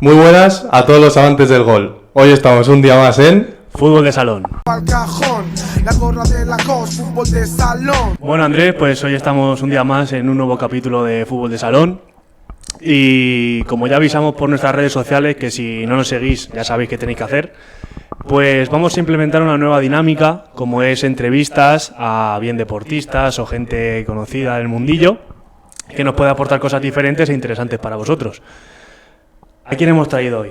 Muy buenas a todos los amantes del gol. Hoy estamos un día más en Fútbol de Salón. Bueno, Andrés, pues hoy estamos un día más en un nuevo capítulo de Fútbol de Salón. Y como ya avisamos por nuestras redes sociales, que si no nos seguís ya sabéis qué tenéis que hacer, pues vamos a implementar una nueva dinámica, como es entrevistas a bien deportistas o gente conocida del mundillo, que nos puede aportar cosas diferentes e interesantes para vosotros. ¿A quién hemos traído hoy?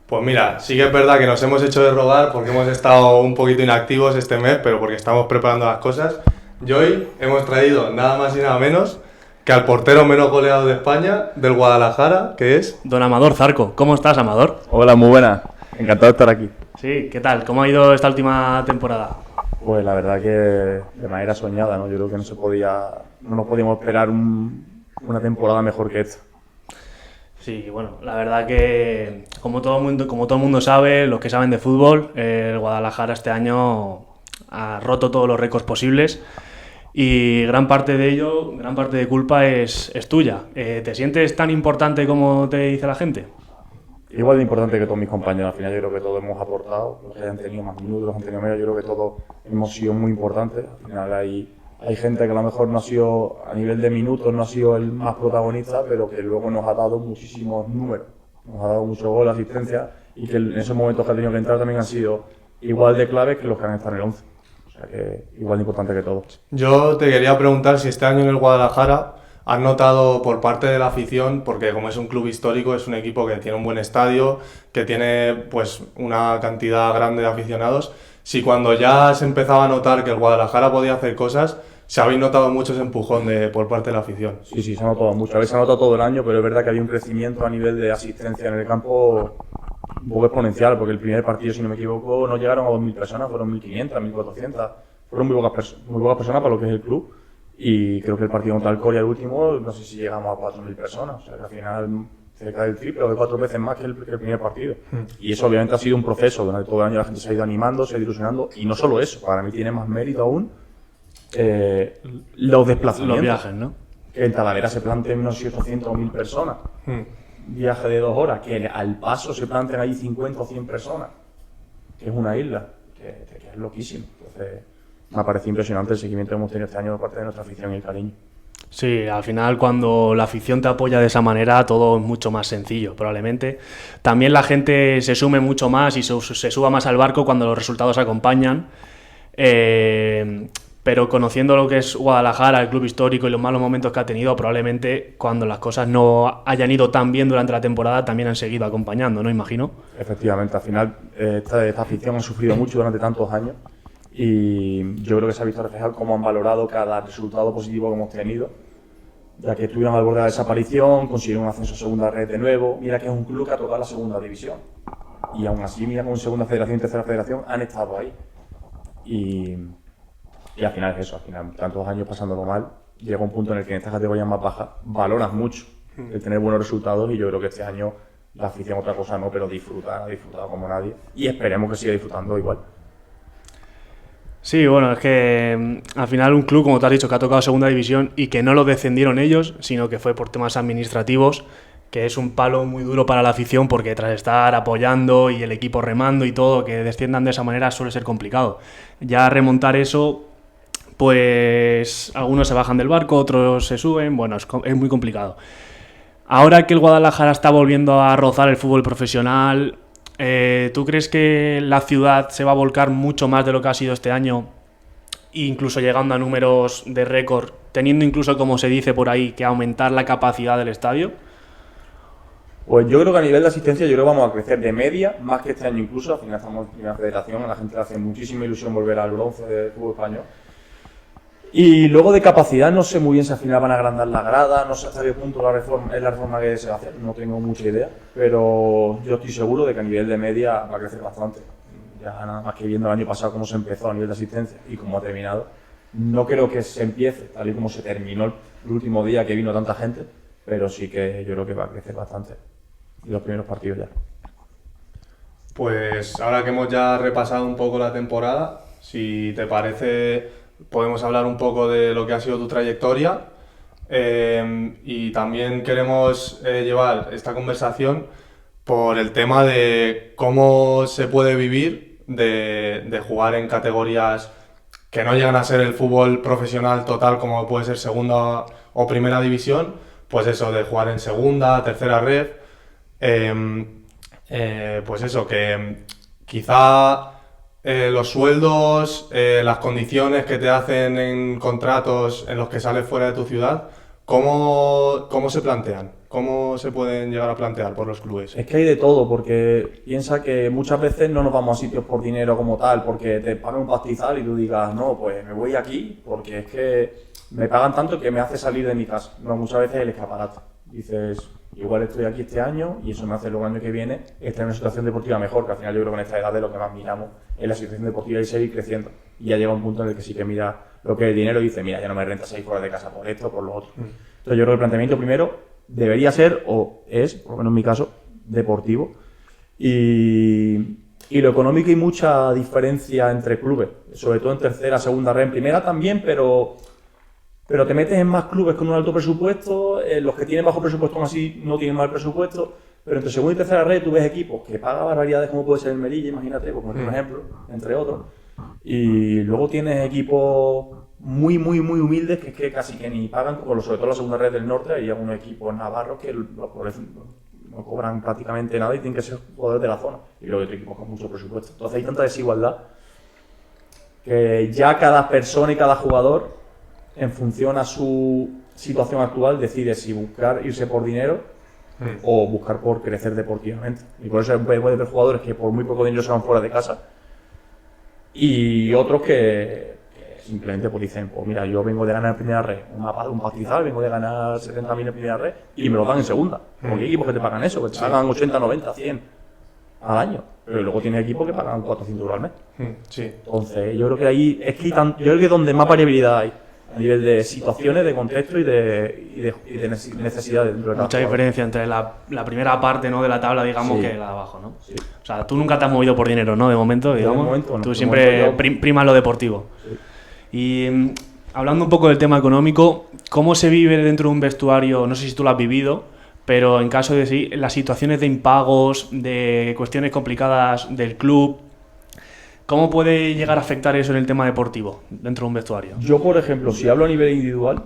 Pues mira, sí que es verdad que nos hemos hecho de rogar porque hemos estado un poquito inactivos este mes, pero porque estamos preparando las cosas. Y hoy hemos traído nada más y nada menos que al portero menos goleado de España, del Guadalajara, que es Don Amador Zarco. ¿Cómo estás, Amador? Hola, muy buena. Encantado de estar aquí. Sí, ¿qué tal? ¿Cómo ha ido esta última temporada? Pues la verdad que de manera soñada, ¿no? Yo creo que no nos podíamos esperar una temporada mejor que esta. Sí, bueno, la verdad que como todo el mundo sabe, los que saben de fútbol, el Guadalajara este año ha roto todos los récords posibles y gran parte de culpa es tuya. ¿Te sientes tan importante como te dice la gente? Igual de importante que todos mis compañeros. Al final yo creo que todos hemos aportado, los que hayan tenido más minutos, los que han tenido menos, yo creo que todos hemos sido muy importantes. Al final hay gente que a lo mejor no ha sido, a nivel de minutos, no ha sido el más protagonista, pero que luego nos ha dado muchísimos números. Nos ha dado muchos goles, asistencia, y que en esos momentos que ha tenido que entrar también han sido igual de claves que los que han estado en el 11. O sea que igual de importante que todos. Yo te quería preguntar si este año en el Guadalajara has notado por parte de la afición, porque como es un club histórico, es un equipo que tiene un buen estadio, que tiene pues una cantidad grande de aficionados, si cuando ya se empezaba a notar que el Guadalajara podía hacer cosas, se habéis notado mucho ese empujón por parte de la afición. Sí, se ha notado mucho. A veces se ha notado todo el año, pero es verdad que había un crecimiento a nivel de asistencia en el campo un poco exponencial, porque el primer partido, si no me equivoco, no llegaron a 2.000 personas, fueron 1.500, 1.400. Fueron muy pocas personas para lo que es el club. Y creo que el partido contra el Coria, el último, no sé si llegamos a 4.000 personas. O sea, que al final cerca del triple o de 4 veces más que el primer partido. Y eso obviamente ha sido un proceso. Durante todo el año la gente se ha ido animando, se ha ido ilusionando. Y no solo eso, para mí tiene más mérito aún los desplazamientos. Los viajes, ¿no? Que en Talavera se planteen unos 800 o 1.000 personas. Viaje de 2 horas. Que al Paso se planteen ahí 50 o 100 personas. Que es una isla. Que es loquísimo. Entonces, me ha parecido impresionante el seguimiento que hemos tenido este año por parte de nuestra afición y el cariño. Sí, al final cuando la afición te apoya de esa manera todo es mucho más sencillo, probablemente. También la gente se sume mucho más y se suba más al barco cuando los resultados acompañan. Pero conociendo lo que es Guadalajara, el club histórico y los malos momentos que ha tenido, probablemente cuando las cosas no hayan ido tan bien durante la temporada también han seguido acompañando, ¿no? Imagino. Efectivamente, al final esta afición ha sufrido mucho durante tantos años. Y yo creo que se ha visto reflejado cómo han valorado cada resultado positivo que hemos tenido, ya que estuvieron al borde de la desaparición, consiguieron un ascenso a segunda red de nuevo. Mira que es un club que ha tocado la segunda división y aún así, mira como en segunda federación y tercera federación han estado ahí y al final es eso, al final tantos años pasándolo mal, llega un punto en el que en estas categorías más bajas valoras mucho el tener buenos resultados y yo creo que este año la afición otra cosa no, pero ha disfrutado como nadie y esperemos que siga disfrutando igual. Sí, bueno, es que al final un club, como te has dicho, que ha tocado segunda división y que no lo descendieron ellos, sino que fue por temas administrativos, que es un palo muy duro para la afición porque tras estar apoyando y el equipo remando y todo, que desciendan de esa manera suele ser complicado. Ya remontar eso, pues algunos se bajan del barco, otros se suben, bueno, es muy complicado. Ahora que el Guadalajara está volviendo a rozar el fútbol profesional, ¿tú crees que la ciudad se va a volcar mucho más de lo que ha sido este año, incluso llegando a números de récord, teniendo incluso, como se dice por ahí, que aumentar la capacidad del estadio? Pues yo creo que a nivel de asistencia yo creo que vamos a crecer de media, más que este año incluso. Al final estamos en primera federación, a la gente le hace muchísima ilusión volver al bronce del fútbol español. Y luego de capacidad no sé muy bien si al final van a agrandar la grada, no sé hasta qué punto es la reforma que se va a hacer, no tengo mucha idea, pero yo estoy seguro de que a nivel de media va a crecer bastante. Ya nada más que viendo el año pasado cómo se empezó a nivel de asistencia y cómo ha terminado, no creo que se empiece tal y como se terminó el último día que vino tanta gente, pero sí que yo creo que va a crecer bastante en los primeros partidos ya. Pues ahora que hemos ya repasado un poco la temporada, si te parece podemos hablar un poco de lo que ha sido tu trayectoria y también queremos llevar esta conversación por el tema de cómo se puede vivir de jugar en categorías que no llegan a ser el fútbol profesional total como puede ser segunda o primera división, pues eso, de jugar en segunda, tercera red, pues eso, que quizá los sueldos, las condiciones que te hacen en contratos en los que sales fuera de tu ciudad, ¿cómo se plantean? ¿Cómo se pueden llegar a plantear por los clubes? Es que hay de todo, porque piensa que muchas veces no nos vamos a sitios por dinero como tal, porque te pagan un pastizal y tú digas, no, pues me voy aquí porque es que me pagan tanto que me hace salir de mi casa. No, muchas veces el escaparate. Dices, igual estoy aquí este año y eso me hace luego el año que viene estar en una situación deportiva mejor, que al final yo creo que en esta edad de lo que más miramos es la situación deportiva y seguir creciendo. Y ya llega un punto en el que sí que mira lo que es el dinero y dice, mira, ya no me renta salir fuera de casa por esto, por lo otro. Entonces yo creo que el planteamiento primero debería ser, o es, por lo menos en mi caso, deportivo. Y lo económico hay mucha diferencia entre clubes, sobre todo en tercera, segunda red, en primera también, pero te metes en más clubes con un alto presupuesto, los que tienen bajo presupuesto aún así no tienen mal presupuesto, pero entre segunda y tercera red tú ves equipos que pagan barbaridades como puede ser el Melilla, imagínate, por poner un ejemplo, entre otros, y luego tienes equipos muy humildes que casi que ni pagan, como sobre todo la segunda red del norte, hay algunos equipos navarros que por ejemplo, no cobran prácticamente nada y tienen que ser jugadores de la zona, y luego hay otros equipos con mucho presupuesto. Entonces hay tanta desigualdad que ya cada persona y cada jugador, en función a su situación actual, decide si buscar irse por dinero o buscar por crecer deportivamente. Y por eso puede haber jugadores que por muy poco dinero se van fuera de casa y otros que simplemente pues dicen, pues mira, yo vengo de ganar en primera red un pastizal, vengo de ganar 70.000 en primera red y me lo dan en segunda. Porque hay equipos que te pagan eso, que te pagan 80, 90, 100 al año. Pero luego tienes equipos que pagan 400 euros al mes. Sí. Entonces yo creo que ahí yo creo que es donde más variabilidad hay a nivel de situaciones, de contexto y de necesidades. Mucha diferencia entre la primera parte, ¿no?, de la tabla, digamos, Sí. que la de abajo, ¿no? Sí. O sea, tú nunca te has movido por dinero, ¿no? De momento, digamos. momento no. Tú De siempre momento yo- primas lo deportivo. Sí. Y hablando un poco del tema económico, ¿cómo se vive dentro de un vestuario? No sé si tú lo has vivido, pero en caso de sí, las situaciones de impagos, de cuestiones complicadas del club, ¿cómo puede llegar a afectar eso en el tema deportivo dentro de un vestuario? Yo, por ejemplo, si hablo a nivel individual,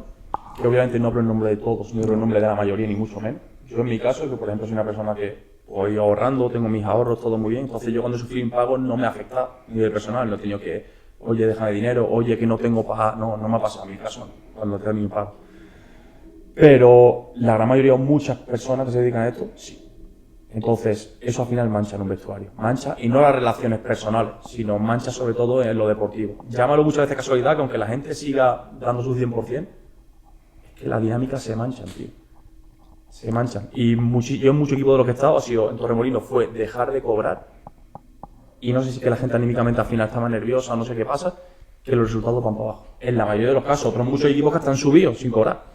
que obviamente no hablo en nombre de todos, ni hablo en nombre de la mayoría, ni mucho menos. Yo en mi caso, que por ejemplo soy una persona que voy ahorrando, tengo mis ahorros, todo muy bien, entonces yo cuando sufrí impagos no me afecta a nivel personal, no he tenido que, oye, déjame dinero, oye, que no tengo para... No me ha pasado en mi caso, cuando tengo mi impago. Pero la gran mayoría o muchas personas que se dedican a esto, sí. Entonces, eso al final mancha en un vestuario. Mancha, y no las relaciones personales, sino mancha sobre todo en lo deportivo. Llámalo muchas veces casualidad, que aunque la gente siga dando su 100%, es que las dinámicas se manchan, tío. Se manchan. Y yo en mucho equipo de los que he estado, ha sido en Torremolinos, fue dejar de cobrar. Y no sé si que la gente anímicamente al final estaba nerviosa, no sé qué pasa, que los resultados van para abajo. En la mayoría de los casos, otros muchos equipos que están subidos sin cobrar.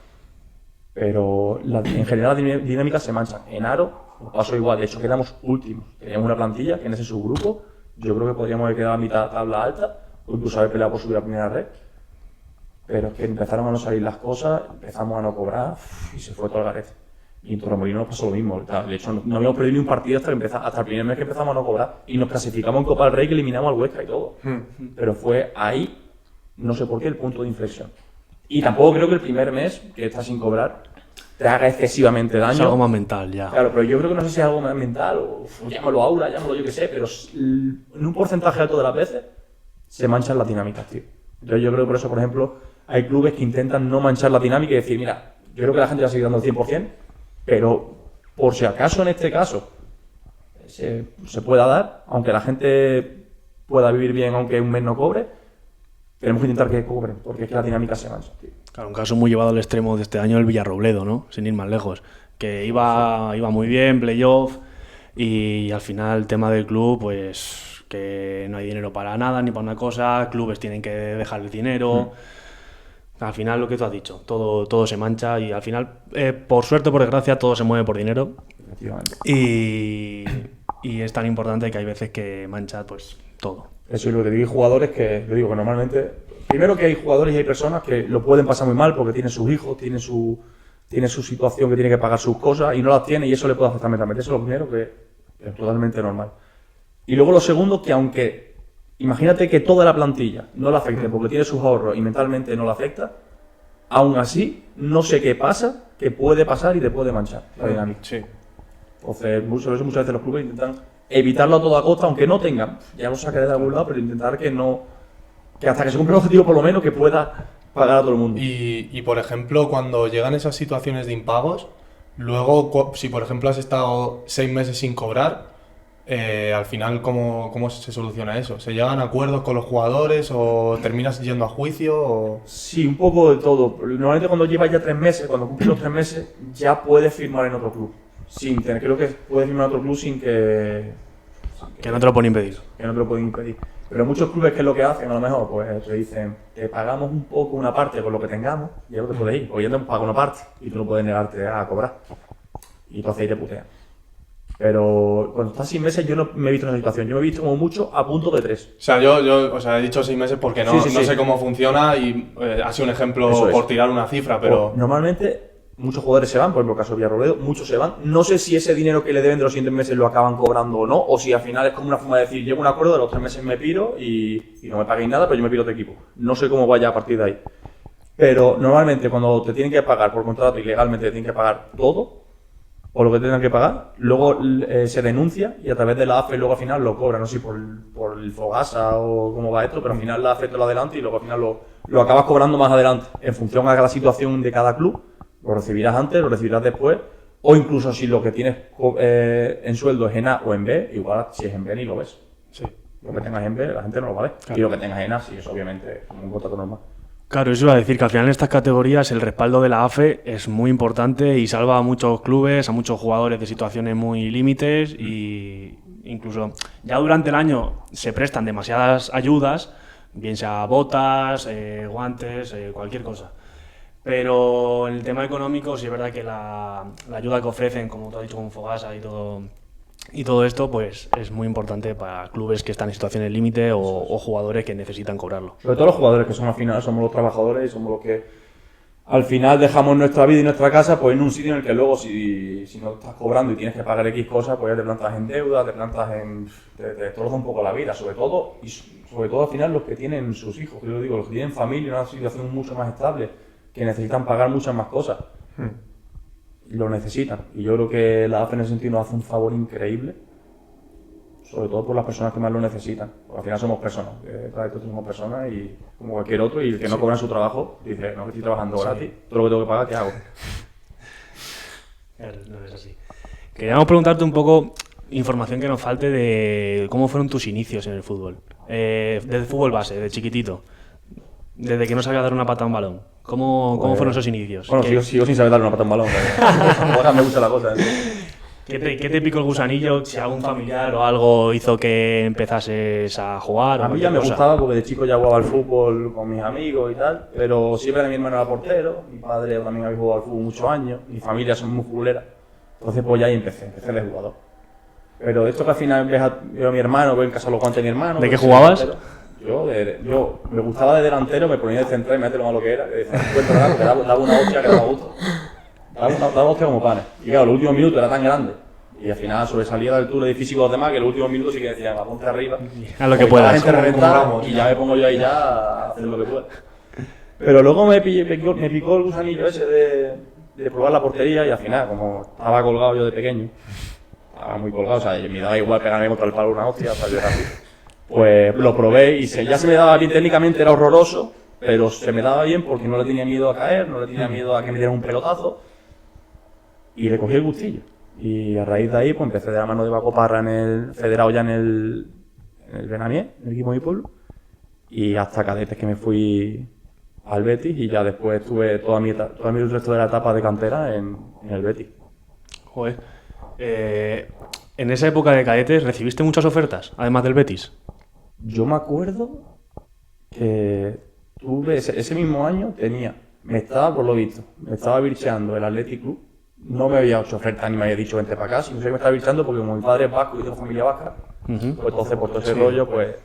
Pero en general las dinámicas se manchan. En Aro nos pasó igual, de hecho quedamos últimos. Teníamos una plantilla que en ese subgrupo yo creo que podríamos haber quedado a mitad tabla alta o incluso haber peleado por subir a primera red. Pero es que empezaron a no salir las cosas, empezamos a no cobrar y se fue todo el garete. Y en Torremolinos nos pasó lo mismo. De hecho no habíamos perdido ni un partido hasta el primer mes que empezamos a no cobrar y nos clasificamos en Copa del Rey que eliminamos al Huesca y todo. Pero fue ahí, no sé por qué, el punto de inflexión. Y tampoco creo que el primer mes que estás sin cobrar te haga excesivamente daño. Es algo más mental ya. Claro, pero yo creo que no sé si es algo más mental o llámalo aura, llámalo yo que sé, pero en un porcentaje alto de las veces se manchan las dinámicas, tío. Entonces yo creo que por eso, por ejemplo, hay clubes que intentan no manchar la dinámica y decir, mira, yo creo que la gente va a seguir dando el 100%, pero por si acaso en este caso se pueda dar, aunque la gente pueda vivir bien aunque un mes no cobre, tenemos que intentar que cobren, porque es que la dinámica se mancha, tío. Claro, un caso muy llevado al extremo de este año, el Villarrobledo, ¿no? Sin ir más lejos. Que iba muy bien, playoff, y al final el tema del club, pues que no hay dinero para nada, ni para una cosa, clubes tienen que dejar el dinero. Al final lo que tú has dicho, todo se mancha y al final, por suerte o por desgracia, todo se mueve por dinero. Efectivamente. Y es tan importante que hay veces que mancha pues todo. Eso es lo que te digo, hay jugadores que, yo digo que normalmente, primero que hay jugadores y hay personas que lo pueden pasar muy mal porque tienen sus hijos, tienen su situación que tiene que pagar sus cosas y no las tiene y eso le puede afectar mentalmente. Eso es lo primero que Es totalmente normal. Y luego lo segundo, que aunque imagínate que toda la plantilla no la afecte porque tiene sus ahorros y mentalmente no la afecta, aún así no sé qué pasa, que puede pasar y te puede manchar la dinámica. Sí. Entonces, muchas veces los clubes intentan evitarlo a toda costa, aunque no tengan, ya lo sacaré de algún lado, pero intentar que hasta que se cumpla el objetivo por lo menos que pueda pagar a todo el mundo. Y por ejemplo, cuando llegan esas situaciones de impagos, luego, si por ejemplo has estado 6 meses sin cobrar, al final, ¿cómo se soluciona eso? ¿Se llegan a acuerdos con los jugadores o terminas yendo a juicio? O... Sí, un poco de todo. Normalmente cuando llevas ya 3 meses, cuando cumples los 3 meses, ya puedes firmar en otro club. Creo que puedes firmar en otro club sin que no te lo pueden impedir. Que no te lo pueden impedir. Pero muchos clubes, ¿qué es lo que hacen? A lo mejor, pues te dicen, te pagamos un poco una parte con lo que tengamos, y ya no te puedes ir. O ya te pago una parte y tú no puedes negarte a cobrar. Y entonces ahí te putean. Pero cuando estás 6 meses yo no me he visto en esa situación. Yo me he visto como mucho a punto de 3. O sea, yo he dicho 6 meses porque no sé cómo funciona y ha sido un ejemplo por tirar una cifra, pero... Normalmente muchos jugadores se van, por ejemplo, el caso de Villarrobledo, muchos se van. No sé si ese dinero que le deben de los siguientes meses lo acaban cobrando o no, o si al final es como una forma de decir, llego a un acuerdo, de los 3 meses me piro y no me paguéis nada, pero yo me piro de equipo. No sé cómo vaya a partir de ahí. Pero normalmente cuando te tienen que pagar por contrato y legalmente te tienen que pagar todo, o lo que tengan que pagar, luego se denuncia y a través de la AFE luego al final lo cobra, no sé si por el Fogasa o cómo va esto, pero al final la AFE te lo adelanta y luego al final lo acabas cobrando más adelante, en función a la situación de cada club. Lo recibirás antes, lo recibirás después, o incluso si lo que tienes en sueldo es en A o en B, igual si es en B ni lo ves. Sí. Lo que tengas en B la gente no lo va a ver, claro. Y lo que tengas en A sí es obviamente como un contrato normal. Claro, eso iba a decir que al final en estas categorías el respaldo de la AFE es muy importante y salva a muchos clubes, a muchos jugadores de situaciones muy límites y incluso ya durante el año se prestan demasiadas ayudas, bien sea botas, guantes, cualquier cosa. Pero en el tema económico sí es verdad que la ayuda que ofrecen, como tú has dicho, con Fogasa y todo esto, pues es muy importante para clubes que están en situaciones límite o jugadores que necesitan cobrarlo. Sobre todo los jugadores que son al final, somos los trabajadores y somos los que al final dejamos nuestra vida y nuestra casa pues en un sitio en el que luego si no estás cobrando y tienes que pagar X cosas, pues ya te plantas en deuda, te plantas en... te destroza un poco la vida, sobre todo al final los que tienen sus hijos, que yo digo, los que tienen familia, una situación mucho más estable, que necesitan pagar muchas más cosas. Lo necesitan. Y yo creo que la AFE en ese sentido nos hace un favor increíble, sobre todo por las personas que más lo necesitan. Porque al final somos personas, somos personas y como cualquier otro, y el que no cobra en su trabajo dice, no, que estoy trabajando gratis, todo lo que tengo que pagar, ¿qué hago? No es así. Queríamos preguntarte un poco información que nos falte de cómo fueron tus inicios en el fútbol. Desde fútbol base, de chiquitito. Desde que no sabía dar una pata a un balón. ¿Cómo fueron esos inicios? Bueno, sigo sin saber dar una pata a un balón. Ahora me gusta la cosa. ¿Qué te picó el gusanillo? Si algún familiar o algo hizo que empezases a jugar. A mí ya me gustaba porque de chico ya jugaba al fútbol con mis amigos y tal, pero siempre mi hermano era portero, mi padre también había jugado al fútbol muchos años, mi familia son muy futboleras. Entonces pues ya ahí empecé de jugador. Pero esto que al final veo a mi hermano, veo en casa los guantes de mi hermano. ¿De qué jugabas? Yo me gustaba de delantero, me ponía de central y me metía lo malo que era. Porque daba una hostia que daba gusto. Daba una hostia como panes. Y claro, los últimos minutos era tan grande. Y al final sobresalía la altura de físico de los demás que los últimos minutos sí que decían, ponte arriba. A lo que puedas. La gente reventada y ya me pongo yo ahí ya a hacer lo que pueda. Pero luego me picó el gusanillo ese de probar la portería y al final, como estaba colgado yo de pequeño, estaba muy colgado, o sea, me daba igual pegarme contra el palo una hostia para yo era así. Pues lo probé y ya se me daba bien técnicamente, era horroroso, pero se me daba bien porque no le tenía miedo a caer, no le tenía miedo a que me dieran un pelotazo y le cogí el gustillo. Y a raíz de ahí pues empecé de la mano de Paco Parra en el federado ya en el Benamié, en el equipo de mi pueblo, y hasta cadetes que me fui al Betis y ya después tuve todo mi resto de la etapa de cantera en el Betis. Joder. En esa época de cadetes, ¿recibiste muchas ofertas, además del Betis? Yo me acuerdo que tuve ese mismo año me estaba bircheando el Athletic Club. No me había hecho oferta ni me había dicho vente para acá, sino que me estaba bircheando porque como mi padre es vasco y tengo familia vasca, pues entonces por todo ese rollo pues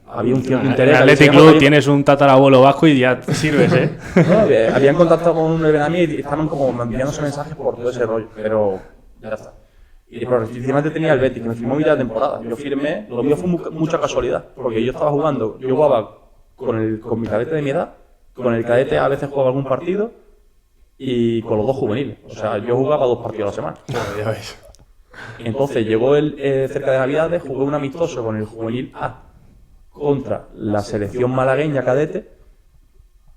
había un cierto interés. En el Athletic Club tienes un tatarabuelo vasco y ya te sirves, ¿eh? No, habían contactado con un Benamí y estaban como enviándose mensajes por todo ese rollo, pero ya está. Y precisamente tenía el Betis, que me firmó mitad de temporada. Yo firmé, lo mío fue mucha casualidad, porque yo estaba jugando, yo jugaba con mi cadete de mi edad, con el cadete a veces jugaba algún partido y con los dos juveniles. O sea, yo jugaba 2 partidos a la semana. Ya veis. Entonces llegó cerca de Navidades, jugué un amistoso con el juvenil A contra la selección malagueña cadete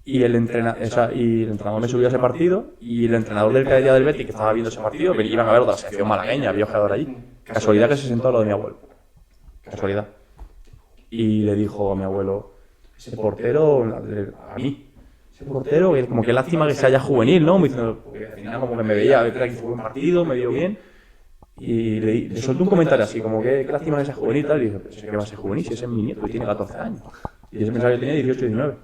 y el entrenador me subió a ese partido y el entrenador del cadete del Betis que estaba viendo ese partido iban a ver otra selección malagueña, había jugador allí. Casualidad que se sentó a lo de mi abuelo. Casualidad. Y le dijo a mi abuelo, ese portero, a mí, ese portero, como que lástima que se haya juvenil, ¿no? Porque al final como que me veía, que fue un partido, me dio bien. Y le solté un comentario así, como que lástima que sea juvenil y tal. Y dije, pero ¿qué va a ser juvenil? Si ese es mi nieto, que tiene 14 años. Y ese pensaba que tenía 18 y 19.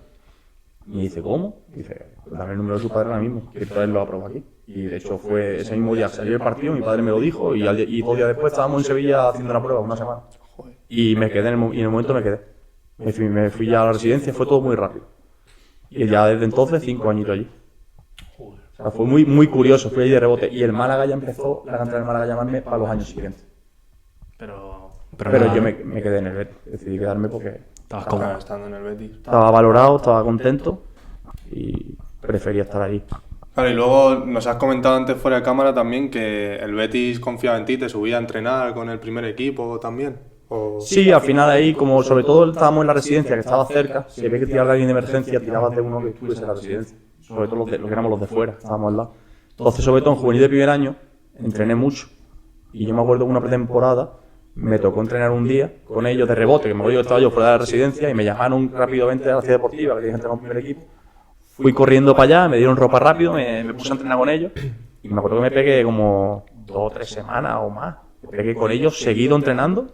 Y me dice, ¿cómo? Y dice, dame el número de su padre ahora mismo, quiero traerlo a prueba aquí. Y de hecho fue ese mismo día, salió el partido, mi padre me lo dijo, y 2 días después estábamos en Sevilla haciendo una prueba, una semana. Y me quedé, en el momento me quedé. Me fui ya a la residencia, fue todo muy rápido. Y ya desde entonces, 5 añitos allí. O sea, fue muy curioso, fui ahí de rebote. Y el Málaga ya empezó, la cantera del Málaga a llamarme para los años siguientes. Pero Yo me quedé en el Betis, decidí quedarme porque estabas Estando en el Betis. estaba valorado, estaba contento y prefería estar ahí. Claro, y luego nos has comentado antes fuera de cámara también que el Betis confiaba en ti, te subía a entrenar con el primer equipo también. Sí, al final ahí, como sobre todo estábamos en la residencia que estaba cerca, si había que tirar de alguien de emergencia, tirabas de uno que estuviese en la residencia. Sobre todo los que éramos los de fuera, estábamos al lado. Entonces, sobre todo en juvenil de primer año, entrené mucho. Y yo me acuerdo que una pretemporada me tocó entrenar un día con ellos de rebote, que me acuerdo que estaba yo fuera de la residencia y me llamaron rápidamente a la ciudad deportiva, que tenía que entrenar con el primer equipo. Fui corriendo para allá, me dieron ropa rápido, me puse a entrenar con ellos y me acuerdo que me pegué como 2 o 3 semanas o más. Me pegué con ellos seguido entrenando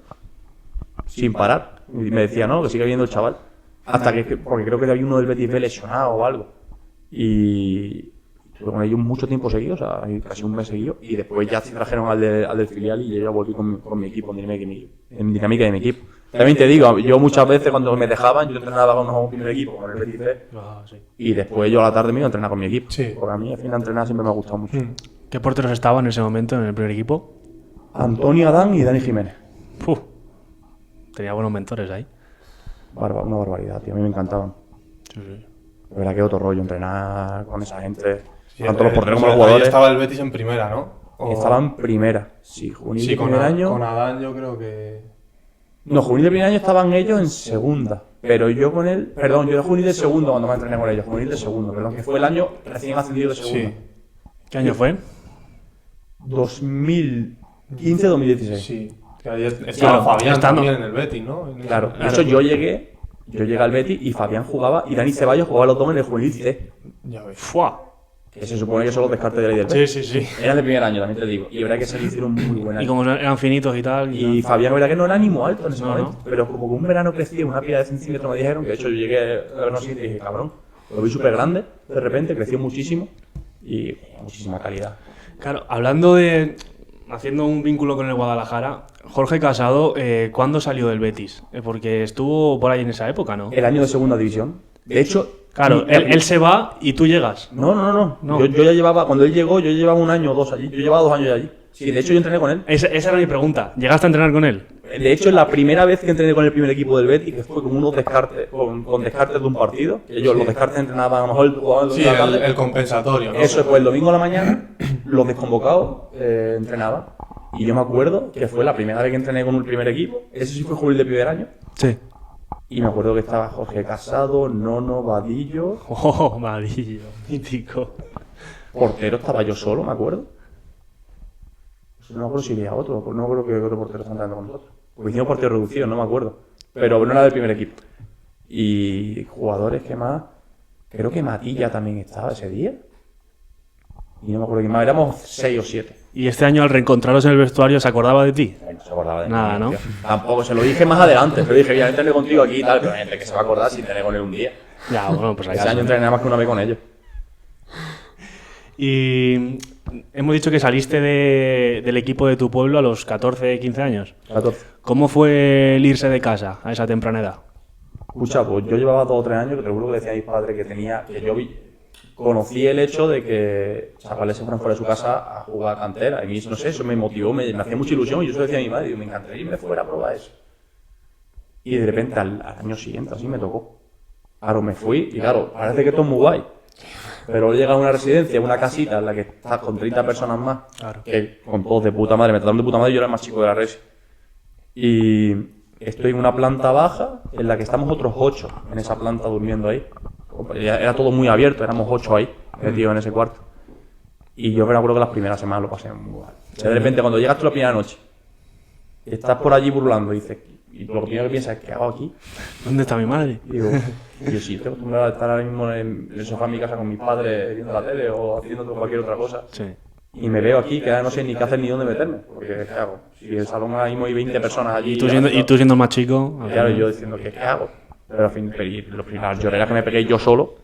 sin parar. Y me decía, no, que sigue viendo el chaval. Hasta que, porque creo que había uno del Betis B lesionado o algo. Y estuve con ellos mucho tiempo seguido, o sea, casi un mes seguido. Y después ya se trajeron al del filial y yo ya volví con mi equipo, en dinámica de mi equipo. También te digo, yo muchas veces cuando me dejaban, yo entrenaba con un primer equipo, con el Betis B. Y después yo a la tarde me iba a entrenar con mi equipo. Sí. Porque a mí al final entrenar siempre me ha gustado mucho. ¿Qué porteros estaban en ese momento en el primer equipo? Antonio Adán y Dani Jiménez. Tenía buenos mentores ahí. Una barbaridad, tío. A mí me encantaban. Sí. De verdad que otro rollo, entrenar con esa gente. Sí, tanto los porteros como los ahí jugadores. estaba el Betis en primera, ¿no? Estaba en primera. Sí, juvenil Sí, de primer año. con Adán yo creo que... No, juvenil de primer año estaban ellos en segunda. Pero yo con él. Perdón, yo era juvenil de segundo cuando me entrené con ellos. Juvenil de segundo, perdón, que fue el año recién ascendido de segundo. Sí. ¿Qué año fue? 2015-2016. Sí. Que ahí estaba Fabián también en el Betis, ¿no? Claro, de hecho yo llegué al Betis y Fabián jugaba y Dani Ceballos jugaba los dos en el juvenil C. Ya ves. ¡Fua! Que se supone que son los descartes de la del Betis. Sí. Eran de primer año, también te digo. Y verdad que se le hicieron muy buenas. Y como eran finitos y tal. Y Fabián, verdad que no era ni muy alto en ese No, momento. no. Pero como que un verano crecía una pila de centímetros, me dijeron. Que de hecho yo llegué a vernos así y dije, cabrón, lo vi súper grande. De repente creció muchísimo y muchísima calidad. Claro, hablando de... Haciendo un vínculo con el Guadalajara, Jorge Casado, ¿cuándo salió del Betis? Porque estuvo por ahí en esa época, ¿no? El año de segunda división. De hecho... Claro, él se va y tú llegas. No. Yo ya llevaba... Cuando él llegó, yo llevaba 1 año o 2 allí. Yo llevaba 2 años allí. Sí, de hecho yo entrené con él. Esa era mi pregunta. ¿Llegaste a entrenar con él? De hecho, la primera vez que entrené con el primer equipo del Betis, que fue con unos descartes, con descartes de un partido, que ellos los descartes entrenaban, a lo mejor jugaban Sí, el compensatorio, ¿no? Eso fue el domingo a la mañana, los desconvocados entrenaban. Y yo me acuerdo que fue la primera vez que entrené con un primer equipo. Eso sí fue juvenil de primer año. Sí. Y me acuerdo que estaba Jorge Casado, Nono, Vadillo. Oh, Vadillo, mítico. Portero estaba yo solo, me acuerdo. No me acuerdo si había otro, no me acuerdo que otro portero está entrando con nosotros. Porque hicimos partido reducido, no me acuerdo. Pero no era del primer equipo. Y jugadores que más... Creo que Matilla también estaba ese día. Y no me acuerdo quién más, éramos 6 o 7. ¿Y este año al reencontraros en el vestuario se acordaba de ti? No se acordaba de Nada, mí, ¿no? tío. Tampoco, se lo dije más adelante. Se lo dije, ya entrené contigo aquí y tal, pero hay gente que se va a acordar si entrené con él un día. Ya, bueno, pues ahí Ese año entrené nada más que una vez con ellos. Y hemos dicho que saliste del equipo de tu pueblo a los 14, 15 años. 14. ¿Cómo fue el irse de casa a esa temprana edad? Escucha, pues yo llevaba 2 o 3 años, que te juro que decía a mis padres que tenía, que yo vi, conocí el hecho de que chavales se fueran fuera de su casa a jugar cantera. Y a mí, no sé, eso me motivó, me hacía mucha ilusión. Y yo se lo decía a mi madre, digo, me encantaría irme fuera a probar eso. Y de repente al año siguiente, así me tocó. Claro, me fui y claro, parece que esto es muy guay. Pero llega a una residencia, una casita en la que estás con 30 personas más, Claro. que con todos de puta madre, me trataron de puta madre y yo era el más chico de la resi. Y estoy en una planta baja en la que estamos otros 8 en esa planta durmiendo ahí. Era todo muy abierto, éramos 8 ahí, metidos en ese cuarto. Y yo me acuerdo que las primeras semanas lo pasé muy mal. O sea, de repente cuando llegas tú la primera noche, estás por allí burlando y dices, y lo primero que piensas es, ¿qué hago aquí? ¿Dónde está mi madre? Digo, yo sí, estoy acostumbrado a estar ahora mismo en el sofá de mi casa con mis padres viendo la tele o haciendo cualquier otra cosa. Sí. Y me veo aquí que ahora no sé ni qué hacer ni dónde meterme. Porque, ¿qué hago? Si el salón ahora mismo hay 20 personas allí. Y tú siendo el más chico. al Claro, final. yo diciendo, ¿qué hago? Pero al fin, las lloreras que me pegué yo solo,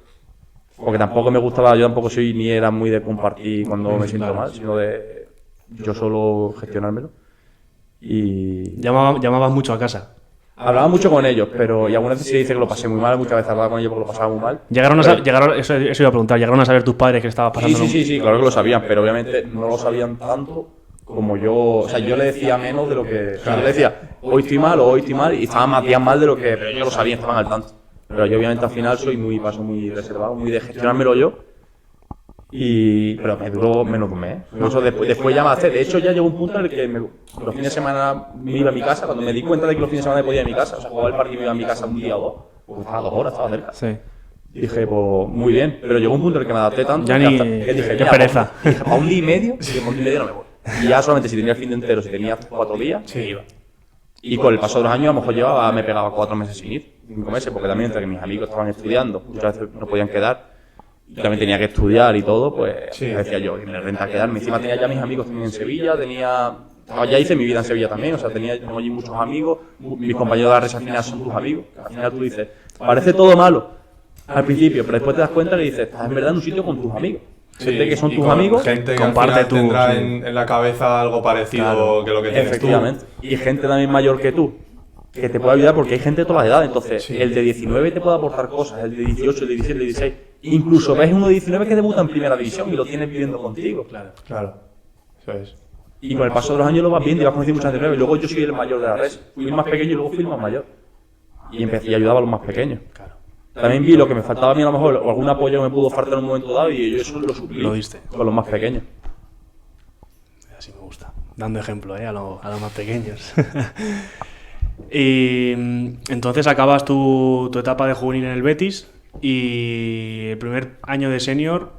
porque tampoco me gustaba, yo tampoco soy ni era muy de compartir cuando me siento mal, sino de yo solo gestionármelo. Y Llamabas mucho a casa. hablaba mucho con ellos, pero y algunas veces sí dice que lo pasé muy mal, muchas veces hablaba con ellos porque lo pasaba muy mal. Eso iba a preguntar, ¿llegaron a saber tus padres que estabas pasando? Sí, claro que lo sabían, pero obviamente no lo sabían tanto como yo. O sea, yo le decía menos de lo que. O sea, yo le decía, hoy estoy mal o hoy estoy mal, y estaban Matías mal de lo que. Pero ellos lo sabían, estaban al tanto. Pero yo, obviamente, al final paso muy reservado, muy de gestionármelo yo. Pero me duró menos de un mes. Eso después ya me hace. De hecho, ya llegó un punto en el que los fines de semana me iba a mi casa. Cuando me di cuenta de que los fines de semana me podía ir a mi casa, o sea, jugaba el partido y me iba a mi casa un día o dos, pues estaba 2 horas, estaba cerca. Sí. Y dije, pues muy bien, pero llegó un punto en el que me adapté tanto Ya que ni- que dije, qué mira, pereza. Dije, para un día y medio, dije, para un día y medio no me voy. Y ya solamente si tenía el fin de entero, si tenía 4 días, me iba. Y con el paso de los años, a lo mejor me pegaba 4 meses sin ir, 5 meses, porque también entre que mis amigos estaban estudiando, muchas veces no podían quedar, yo también tenía que estudiar y todo, pues me decía yo, y me renta quedarme. Encima tenía ya mis amigos también en Sevilla, ya hice mi vida en Sevilla también, o sea, tengo allí muchos amigos, mis compañeros de la red al final son tus amigos, que al final tú dices, parece todo malo al principio, pero después te das cuenta que dices, estás en verdad en un sitio con tus amigos. Gente que son y tus con amigos, gente que comparte al final tu- tendrá sí. en la cabeza algo parecido Claro. que lo que tienes efectivamente, y gente también mayor que tú, que te puede ayudar porque hay gente de todas las edades. Entonces, el de 19 te puede aportar cosas, el de 18, el de 17, el de 16. Incluso ves uno de 19 que debuta en primera división y lo tienes viviendo contigo. tú. Claro, eso es. Y con el paso de los años lo vas viendo y vas conociendo mucha gente nueva. Y luego yo soy el mayor de la red. Fui el más pequeño y luego fui el más mayor. Y empecé y ayudaba a los más pequeños. También vi lo que me faltaba a mí a lo mejor, o algún apoyo que me pudo faltar en un momento dado, y yo eso lo suplí Lo diste. con los más pequeños. Así me gusta. Dando ejemplo, a los más pequeños. Y entonces acabas tu etapa de juvenil en el Betis y el primer año de senior,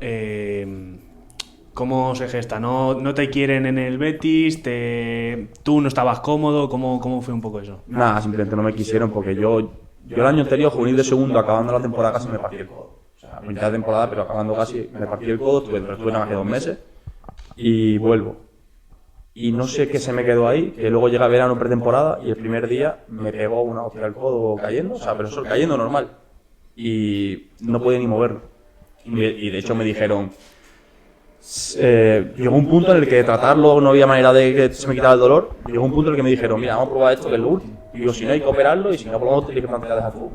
¿cómo se gesta? ¿No te quieren en el Betis? ¿Tú no estabas cómodo? ¿Cómo fue un poco eso? Nada, simplemente no me quisieron porque yo el año anterior, juvenil de segundo, acabando la temporada casi me partí el codo. O sea, mitad de temporada, pero acabando casi me partí el codo, estuve nada más que 2 meses y vuelvo. Y no sé qué se me quedó ahí, que luego llega verano pretemporada y el primer día me pegó una hostia al codo cayendo, o sea, pero eso cayendo normal. Y no podía ni moverlo. Y de hecho me dijeron, llegó un punto en el que de tratarlo no había manera de que se me quitara el dolor. Llegó un punto en el que me dijeron, mira, vamos a probar esto que es lo último. Y digo, si no hay que operarlo y si no por lo menos tienes que plantear dejar fútbol.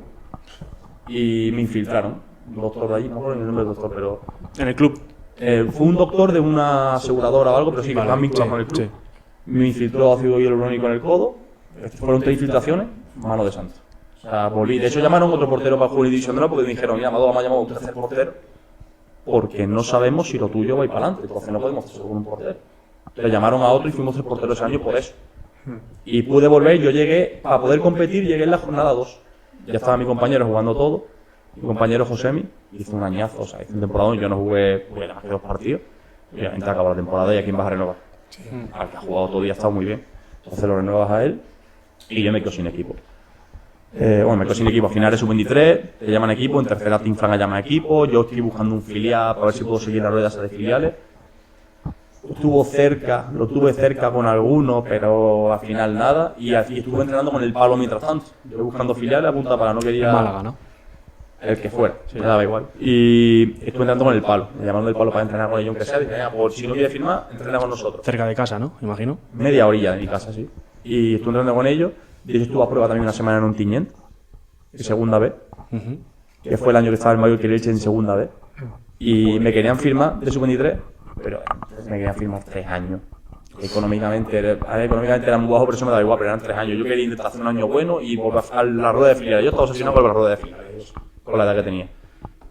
Y me infiltraron, un doctor de allí, no me acuerdo ni el nombre del doctor, pero En el club. fue un doctor de una aseguradora o algo, pero sí, que estaban vinculados con el club. sí. Me infiltró ácido hialurónico en el codo. Fueron 3 infiltraciones, mano de santo. O sea, volví. De hecho, llamaron a otro portero para Juvenil División de Honor porque me dijeron, mira, Amado, vamos a llamar a un tercer portero porque no sabemos si lo tuyo va a ir para adelante. Entonces no podemos hacerlo con un portero. Le llamaron a otro y fuimos 3 porteros ese año por eso. Y pude volver. Yo llegué, para poder competir, llegué en la jornada 2. Ya estaba mi compañero jugando todo. Mi compañero Josemi hizo un añazo, o sea, hizo un temporada y yo no jugué nada más que 2 partidos. Obviamente acabó la temporada y a quién vas a renovar. Al que ha jugado todo y ha estado muy bien. Entonces lo renuevas a él y yo me quedo sin equipo. Me quedo sin equipo. A finales sub-23 te llaman equipo, en tercera te inflan a llamar equipo. Yo estoy buscando un filial para ver si puedo seguir la rueda esa de filiales. Lo tuve cerca con alguno, pero al final nada. Y estuve entrenando con el Palo mientras tanto. Yo buscando filiales, apunta para no quería. En Málaga, ¿no? El que fuera, me daba igual. Y estuve entrenando con el Palo. Me llamaron del Palo para entrenar con ellos, aunque sea. Dije, por si no quiere firmar, entrenamos nosotros. Cerca de casa, ¿no? Imagino. Media orilla de mi casa, sí. Y estuve entrenando con ellos. De hecho, estuve a prueba también una semana en un Tiñent, en segunda B, Ujú. que fue el año que estaba el Mayor Leche en segunda B. Y me querían firmar de sub-23, pero me querían firmar 3 años. Económicamente era muy bajo, pero eso me da igual, pero eran 3 años. Yo quería intentar hacer un año bueno y volver a la rueda de filiales. Yo estaba obsesionado con la rueda de filiales, con la edad que tenía.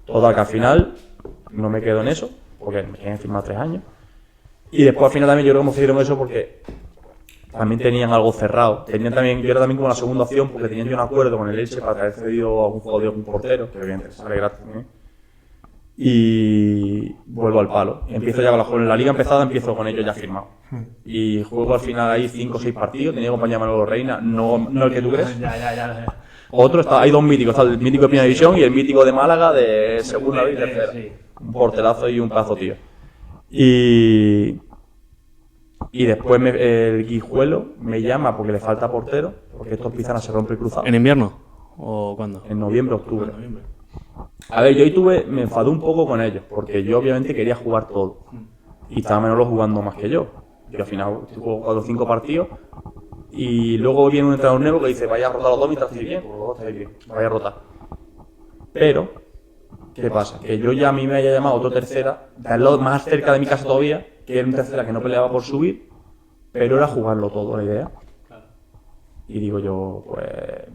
Total, que al final no me quedo en eso, porque me querían firmar 3 años. Y después al final también yo creo que me hicieron eso porque también tenían algo cerrado. Yo era también como la segunda opción porque tenían yo un acuerdo con el Elche para haber cedido a un jugador de un portero, que obviamente sale gratis también. Y vuelvo al palo. Empiezo ya con la liga empezada, empiezo con ellos ya firmado. Y juego al final ahí 5 o 6 partidos. Tenía compañía Manolo Reina, no el que tú crees. Ya. Hay 2 míticos, está el mítico de Primera División y el mítico de Málaga de Segunda y Tercera. Un porterazo y un pedazo tío. Y después el Guijuelo me llama porque le falta portero, porque estos Pizarra se rompe el cruzado. ¿En invierno? ¿O cuándo? En noviembre, octubre. A ver, yo ahí me enfadé un poco con ellos, porque yo obviamente quería jugar todo. Y estaba Manolo jugando más que yo. Yo al final juego 4 o 5 partidos. Y luego viene un entrenador nuevo que dice, vaya a rotar los dos mientras estéis bien. Pues los dos estáis bien, vaya a rotar. Pero, ¿qué pasa? Que yo a mí me haya llamado otro tercera, más cerca de mi casa todavía, que era un tercera que no peleaba por subir, pero era jugarlo todo, la idea. Y digo yo, pues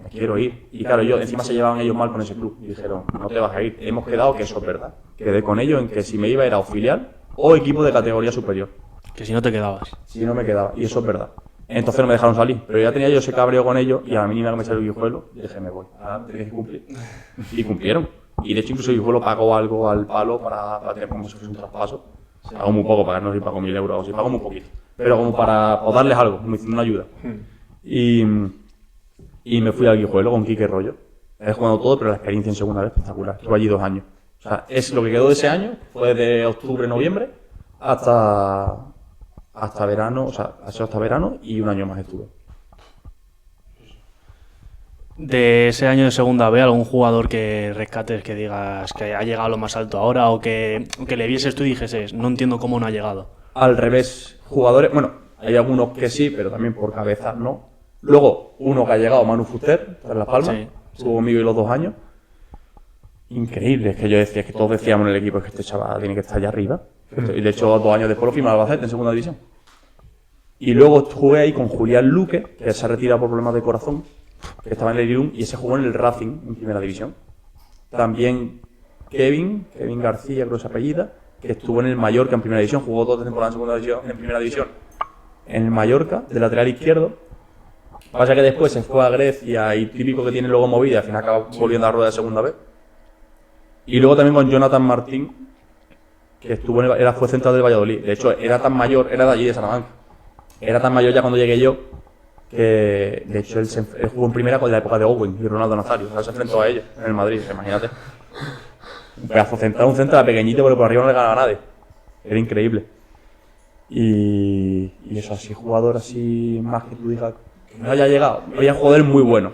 me quiero ir. Y claro, encima se llevaban ellos mal con ese club. Y dijeron, no te vas a ir. Hemos quedado que eso es verdad. Quedé con ellos en que si me iba era o filial o equipo de categoría superior. Que si no te quedabas. Si no me quedaba. Y eso es verdad. Entonces no me dejaron salir. Pero ya tenía yo ese cabreo con ellos y a la mínima que me salió el Guijuelo, dije, me voy. Tenía que cumplir. Y cumplieron. Y de hecho incluso el Guijuelo pagó algo al palo para tener como si fuese un traspaso. Pagó muy poco, para no sé si pagó 1.000 euros o si pagó muy poquito. Pero como para darles algo, como diciendo una ayuda. Y me fui al Guijuelo con Quique Rollo. He jugado todo, pero la experiencia en segunda vez espectacular. Estuve allí 2 años. O sea, es lo que quedó de ese año, fue de octubre, noviembre, hasta verano, o sea, hasta verano y 1 año más estuve. De ese año de segunda B, ¿algún jugador que rescates que digas que ha llegado a lo más alto ahora o que le vieses tú y dijeses, no entiendo cómo no ha llegado? Al revés, jugadores, bueno, hay algunos que sí, pero también por cabezas no. Luego, uno que ha llegado, Manu Fuster, en Las Palmas, Sí. estuvo conmigo y los 2 años. Increíble, es que yo decía, es que todos decíamos en el equipo, es que este chaval tiene que estar allá arriba. Y de hecho, 2 años después lo firma al Albacete en segunda división. Y luego jugué ahí con Julián Luque, que se ha retirado por problemas de corazón, que estaba en el Irún, y ese jugó en el Racing, en primera división. También Kevin García, creo que se apellida, que estuvo en el Mallorca en primera división, jugó 2 temporadas en segunda división, en primera división, en el Mallorca, de lateral izquierdo. Pasa que después se fue a Grecia y típico que tiene luego movida, al final acaba volviendo a la rueda de segunda vez. Y luego también con Jonathan Martín, que fue central del Valladolid. De hecho, era tan mayor, era de allí de Salamanca. Era tan mayor ya cuando llegué yo, que de hecho él jugó en primera con la época de Owen y Ronaldo Nazario. Ahora se enfrentó a ellos en el Madrid, imagínate. Un pedazo central, un central pequeñito, pero por arriba no le ganaba a nadie. Era increíble. Y eso, así, jugador así, más que tú digas que no haya llegado. Había jugadores muy buenos.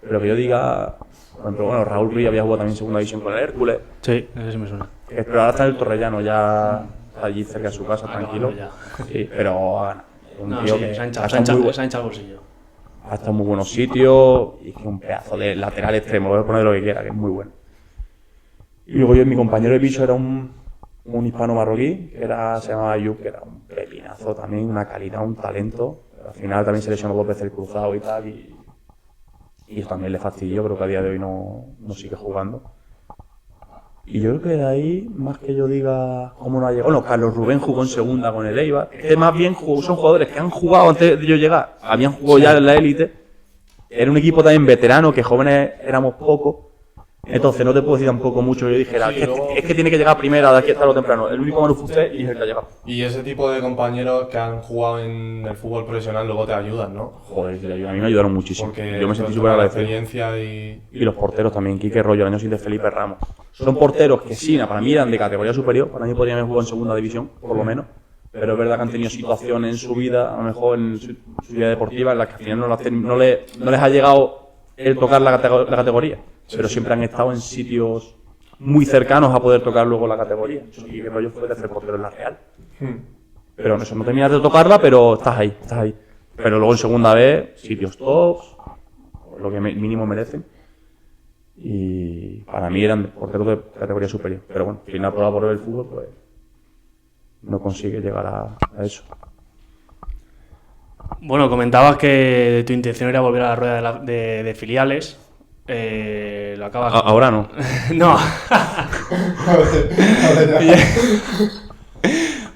Pero que yo diga, por ejemplo, bueno, Raúl Ruiz había jugado también en segunda división con el Hércules. Sí, ese sí me suena. Pero ahora está en el Torrellano, ya allí cerca de su casa, tranquilo. Ya. Sí, pero es un No, tío sí, que se ha ha hinchado estado muy el bolsillo. ha estado en muy buenos sitios y que es un pedazo de lateral extremo, lo voy a poner lo que quiera, que es muy bueno. Y luego mi compañero de piso era un hispano marroquí, que se llamaba Ayub, que era un pepinazo también, una calidad, un talento. Pero al final también se lesionó 2 veces el cruzado y tal, y eso también le fastidió, pero que a día de hoy no sigue jugando. Y yo creo que de ahí, más que yo diga cómo no ha llegado. Bueno, Carlos Rubén jugó en segunda con el Eibar. Es que más bien son jugadores que han jugado antes de yo llegar. Habían jugado ya en la élite. Era un equipo también veterano, que jóvenes éramos pocos. Entonces no te puedo decir tampoco mucho. Yo dijera, Sí, es que tiene que llegar primero, de aquí hasta lo temprano. El único Manu Fuster y es el que ha llegado. Y ese tipo de compañeros que han jugado en el fútbol profesional luego te ayudan, ¿no? Joder, a mí me ayudaron muchísimo. Porque Yo me sentí con súper la agradecido. experiencia y los porteros también, Quique Rollo, el año siguiente Felipe Ramos. Son porteros que sí, para mí eran de categoría superior, para mí podrían haber jugado en segunda división, por lo menos. Pero es verdad que han tenido situaciones en su vida, a lo mejor en su vida deportiva, en las que al final no les ha llegado el tocar la categoría. Pero siempre han estado en sitios muy cercanos a poder tocar luego la categoría. Quique Rollo fue el tercer portero en la Real. Pero eso, no terminas de tocarla, pero estás ahí. Pero luego en segunda vez, sitios tops, lo que mínimo merecen. y para mí eran porteros de categoría superior. Pero bueno, al final por la prueba del fútbol, pues no consigue llegar a eso. Bueno, comentabas que tu intención era volver a la rueda de filiales. Lo acabas. Ahora no. No.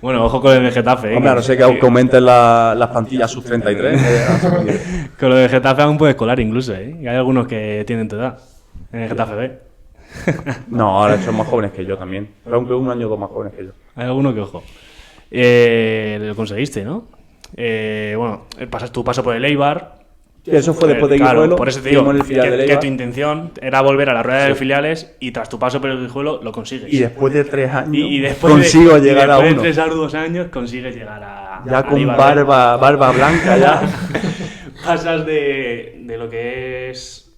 Bueno, ojo con el de Getafe. Hombre, no sé que aumenten las plantillas sub 33. Con lo de Getafe aún puedes colar incluso, ¿eh? Hay algunos que tienen tu edad en el Getafe B. No, ahora son más jóvenes que yo también. Pero aunque un año o dos más jóvenes que yo. Hay algunos que, ojo. Lo conseguiste, ¿no? Bueno, pasas tu paso por el Eibar. Eso fue después de Claro, Guijuelo. por eso te digo el filial del que Eibar. tu intención era volver a la rueda de filiales y tras tu paso por el Guijuelo lo consigues. Y después de 3 años Y después consigo llegar a después uno. de 3 arduos años consigues llegar a Ya con Eibar. barba blanca ya. Pasas de lo que es...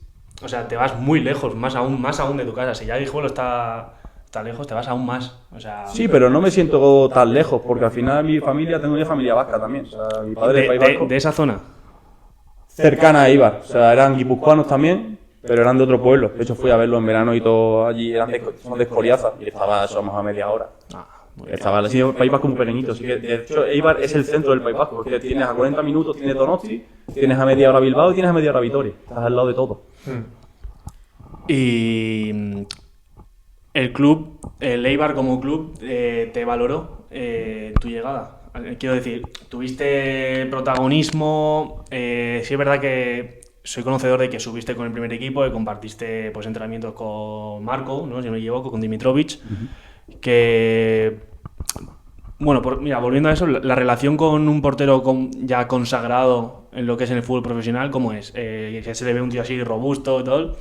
O sea, te vas muy lejos, más aún de tu casa. Si ya Guijuelo está lejos, te vas aún más. O sea, Sí, pero no me siento tan lejos, porque al final tengo una familia vasca también. O sea, mi padre es País Vasco. de esa zona. Cercana a Eibar. O sea, eran guipuzcoanos también, pero eran de otro pueblo. De hecho, fui a verlo en verano y todo allí. Son de Escoriaza y estaba somos a media hora. Estaba así, el País Vasco muy pequeñito. Así que, de hecho, Eibar es el centro del País Vasco, porque tienes a 40 minutos, tienes Donosti, tienes a media hora Bilbao y tienes a media hora Vitoria. Estás al lado de todo. Y el club, el Eibar como club, te valoró tu llegada. Quiero decir, tuviste protagonismo. Sí es verdad que soy conocedor de que subiste con el primer equipo, que compartiste pues entrenamientos con Marco, ¿no? Si no me equivoco, con Dimitrovic. Que bueno, mira, volviendo a eso, la relación con un portero ya consagrado en lo que es en el fútbol profesional, ¿cómo es? Que se le ve un tío así robusto y todo.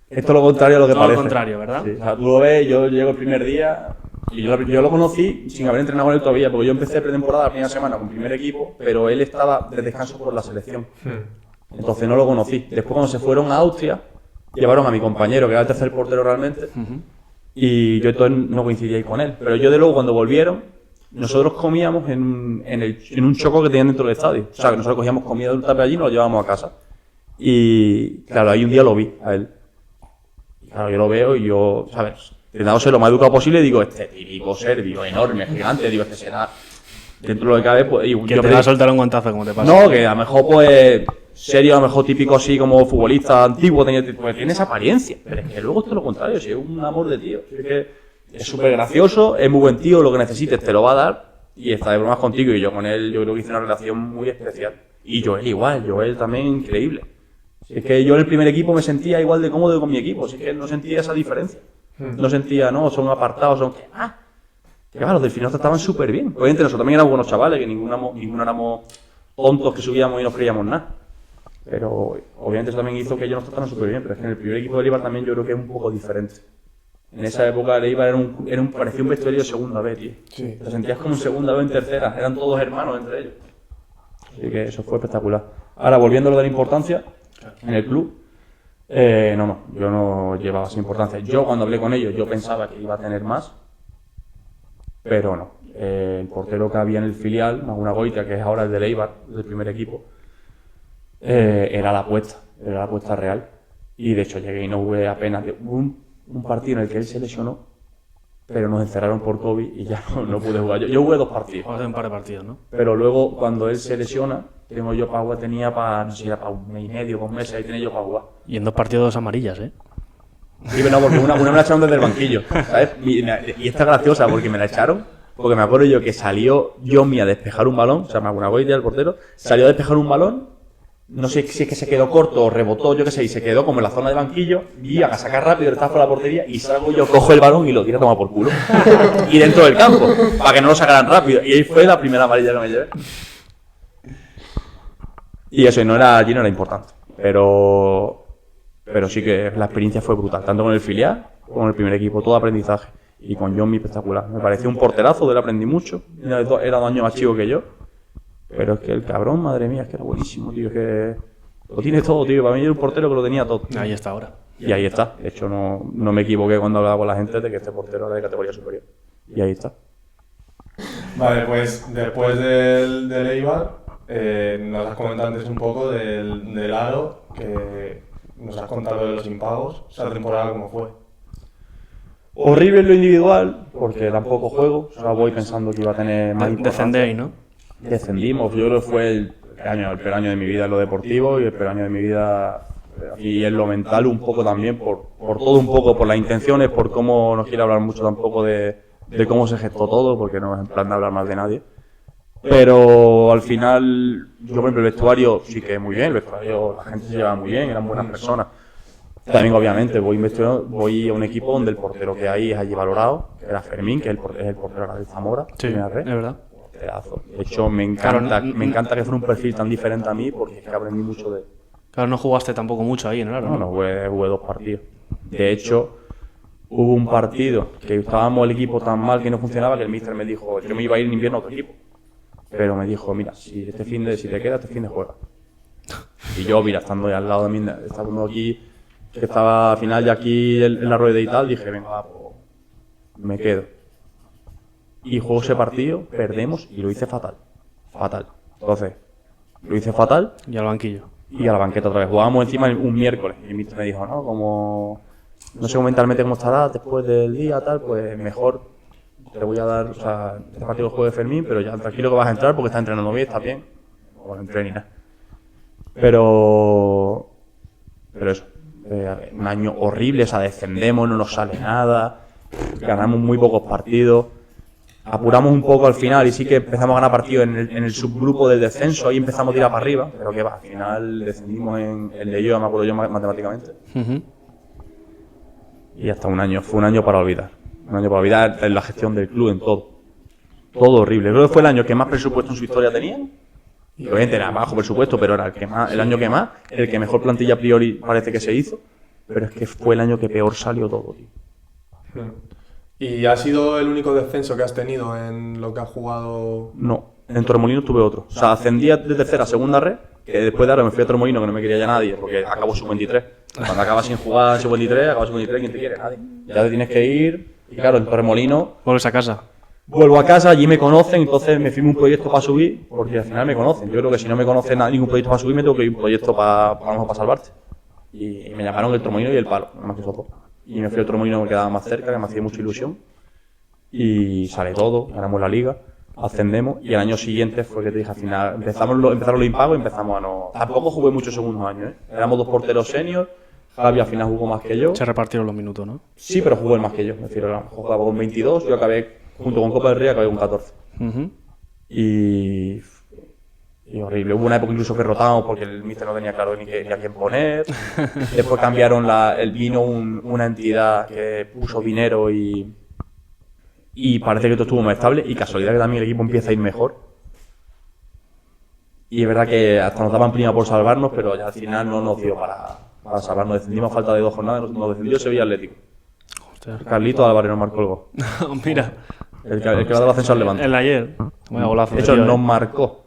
Esto es lo contrario a lo que Todo parece. lo contrario, ¿verdad? Sí, o sea, tú lo ves, yo llego el primer día y yo lo conocí sin haber entrenado con él todavía, porque yo empecé pretemporada la primera semana con primer equipo, pero él estaba de descanso por la selección. Entonces no lo conocí. Después cuando se fueron a Austria, llevaron a mi compañero, que era el tercer portero realmente, y yo entonces no coincidí ahí con él. Pero yo de luego cuando volvieron, nosotros comíamos en un choco que tenían dentro del estadio. O sea, que nosotros cogíamos comida de un tupper allí y nos lo llevábamos a casa. Y claro, ahí un día lo vi a él. Y claro, yo lo veo y yo, ¿sabes? Intentándose lo más educado posible, digo, este típico serbio, enorme, gigante, digo, este será dentro de lo que cabe, pues... Que te va a soltar un guantazo, como te pasa. No, que a lo mejor, pues, serio, a lo mejor típico así como futbolista antiguo, pues tiene esa apariencia. Pero es que luego es todo lo contrario, si es un amor de tío. Es que es súper gracioso, es muy buen tío, lo que necesites te lo va a dar y está de bromas contigo. Y yo con él, yo creo que hice una relación muy especial. Y Joel igual, Joel también increíble. Si es que yo en el primer equipo me sentía igual de cómodo con mi equipo, así que no sentía esa diferencia. No sentía, no, son apartados, son... Que claro, los del final estaban súper bien. Obviamente nosotros también éramos buenos chavales, que ninguno éramos tontos que subíamos y no creíamos nada. Pero obviamente eso también hizo que ellos nos trataran súper bien. Pero es que en el primer equipo de Eibar también yo creo que es un poco diferente. En esa época el Eibar parecía un vestuario de segunda B, tío. Sí. Te sentías como en segunda B en tercera. Eran todos hermanos entre ellos. Así que eso fue espectacular. Ahora, volviendo a lo de la importancia en el club. Yo no llevaba esa importancia. Yo cuando hablé con ellos, yo pensaba que iba a tener más. Pero no. El portero que había en el filial, Maguna Goitia, que es ahora el del Eibar, del primer equipo, era la apuesta real. Y de hecho llegué y no hubo apenas un partido en el que él se lesionó, pero nos encerraron por COVID y ya no pude jugar. Yo jugué 2 partidos. Jugaste un par de partidos, ¿no? Pero luego cuando él se lesiona, tenía para, no sé, era para 1 mes y medio, 2 meses, ahí tenía yo para jugar. Y en 2 partidos amarillas, ¿eh? Sí, pero no, porque una me la echaron desde el banquillo, ¿sabes? Y esta es graciosa porque me la echaron, porque me acuerdo yo que salió Yomi a despejar un balón, o sea, Maguna Goitia, el portero, salió a despejar un balón, no sé si es que se quedó corto o rebotó, yo qué sé, y se quedó como en la zona de banquillo, y a sacar rápido, estaba por la portería, y salgo yo, cojo el balón y lo tiro a tomar por culo. Y dentro del campo, para que no lo sacaran rápido. Y ahí fue la primera amarilla que me llevé. Y eso, allí no era importante. Pero sí que la experiencia fue brutal, tanto con el filial como con el primer equipo, todo aprendizaje. Y con Yomi espectacular. Me pareció un porterazo, de él aprendí mucho. Era 2 años más chico que yo. Pero es que el cabrón, madre mía, es que era buenísimo, tío. Es que lo tiene todo, tío. Para mí era un portero que lo tenía todo. Ahí está ahora. Y ahí está. De hecho, no me equivoqué cuando hablaba con la gente de que este portero era de categoría superior. Y ahí está. Vale, pues después del Eibar, nos has comentado antes un poco del Aro, que nos has contado de los impagos, esa temporada cómo fue. Horrible en lo individual, porque tampoco juego, o sea, voy pensando que iba a tener más importancia. Descendéis, ¿no? Descendimos, yo creo que fue el peor año de mi vida en lo deportivo y el peor año de mi vida y en lo mental un poco también, por todo un poco, por las intenciones, por cómo, no quiero hablar mucho tampoco de cómo se gestó todo, porque no es en plan de hablar mal de nadie. Pero al final, yo por ejemplo el vestuario sí que muy bien, el vestuario, la gente se llevaba muy bien, eran buenas personas. También obviamente voy a un equipo donde el portero que hay es allí valorado, que era Fermín, que es el portero de Zamora, Sí, primera red. es verdad. Porterazo. De hecho me encanta que fuera un perfil tan diferente a mí, porque es que aprendí mucho de él. Claro, no jugaste tampoco mucho ahí en el Aro, ¿no? No, jugué 2 partidos. De hecho, hubo un partido que estábamos el equipo tan mal que no funcionaba que el míster me dijo, yo me iba a ir en invierno a otro equipo. Pero me dijo, mira, si te queda, este fin de juega. Y yo, mira, estando ahí al lado de mí, estando aquí, que estaba al final ya aquí en la rueda y tal, dije, venga, pues, me quedo. Y juego ese partido, perdemos y lo hice fatal. Fatal. Entonces, lo hice fatal. Y al banquillo. Y a la banqueta otra vez. Jugábamos encima un miércoles. Y el míster me dijo, no, como no sé mentalmente cómo estarás después del día, tal, pues mejor te voy a dar, o sea, este partido el juego de Fermín, pero ya tranquilo que vas a entrar porque estás entrenando bien, estás bien. O no entré ni nada. Pero eso. Un año horrible, o sea, descendemos, no nos sale nada. Ganamos muy pocos partidos. Apuramos un poco al final y sí que empezamos a ganar partidos en el subgrupo del descenso, ahí empezamos a tirar para arriba, pero que va, al final descendimos en el de yo, me acuerdo yo matemáticamente. Y hasta fue un año para olvidar. Un año para olvidar en la gestión del club, en todo. Todo horrible. Creo que fue el año que más presupuesto en su historia tenían. Y obviamente era bajo presupuesto, pero era el año que más, el que mejor plantilla a priori parece que se hizo. Pero es que fue el año que peor salió todo, tío. ¿Y ha sido el único descenso que has tenido en lo que has jugado? No, en Torremolinos tuve otro. O sea, ascendía de tercera a segunda red, que después de ahora me fui a Torremolinos, que no me quería ya nadie, porque acabo sub-23. Cuando acabas sin jugar sub-23, acabas sub-23, ¿quién te quiere? Nadie. Ya te tienes que ir, y claro, en Torremolinos Vuelves a casa. vuelvo a casa, allí me conocen, entonces me firmo un proyecto para subir, porque al final me conocen. Yo creo que si no me conocen ningún proyecto para subir, me tengo que ir un proyecto para salvarte. Y me llamaron el Torremolinos y el Palo, nada más que esos dos. Y me fui al Torremolinos que me quedaba más cerca, que me hacía mucha ilusión. Y sale todo, ganamos la liga, ascendemos y el año siguiente fue que te dije al final, empezaron los impagos y empezamos a no... Tampoco jugué muchos segundos años, éramos 2 porteros senior, Javi al final jugó más que yo. Se repartieron los minutos, ¿no? Sí, pero jugó el más que yo, me refiero, jugaba con 22, yo acabé junto con Copa del Rey, acabé con 14. Y horrible, hubo una época incluso que rotábamos porque el míster no tenía claro ni a quién poner. Después cambiaron, vino una entidad que puso dinero y parece que todo estuvo más estable y casualidad que también el equipo empieza a ir mejor. Y es verdad que hasta nos daban prima por salvarnos, pero ya al final no nos dio para salvarnos. Descendimos a falta de 2 jornadas, nos descendió Sevilla Atlético. Carlito Álvarez nos marcó el gol. Mira. El que le ha dado ascenso al Levante. El ayer. Vaya golazo. De hecho, nos marcó.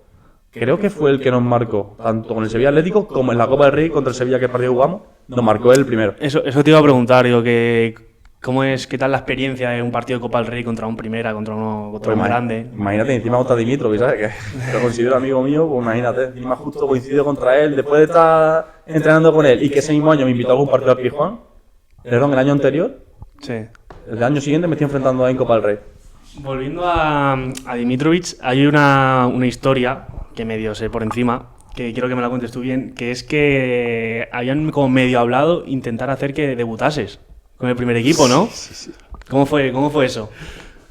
Creo que fue el que nos marcó, tanto con el Sevilla Atlético como en la Copa del Rey contra el Sevilla que el partido jugamos. Nos marcó él el primero. Eso te iba a preguntar, digo, que... ¿Qué tal la experiencia de un partido de Copa del Rey contra un primera, contra uno grande? Imagínate, encima contra Dimitrovic, ¿sabes? Que lo considero amigo mío, pues imagínate, encima justo coincido contra él, después de estar entrenando con él y que ese mismo año me invitó a un partido al Pizjuán, perdón, el año anterior, sí. El año siguiente me estoy enfrentando ahí en Copa del Rey. Volviendo a Dimitrovic, hay una historia que medio sé por encima, que quiero que me la cuentes tú bien, que es que habían como medio hablado intentar hacer que debutases con el primer equipo, ¿no? Sí. ¿Cómo fue eso?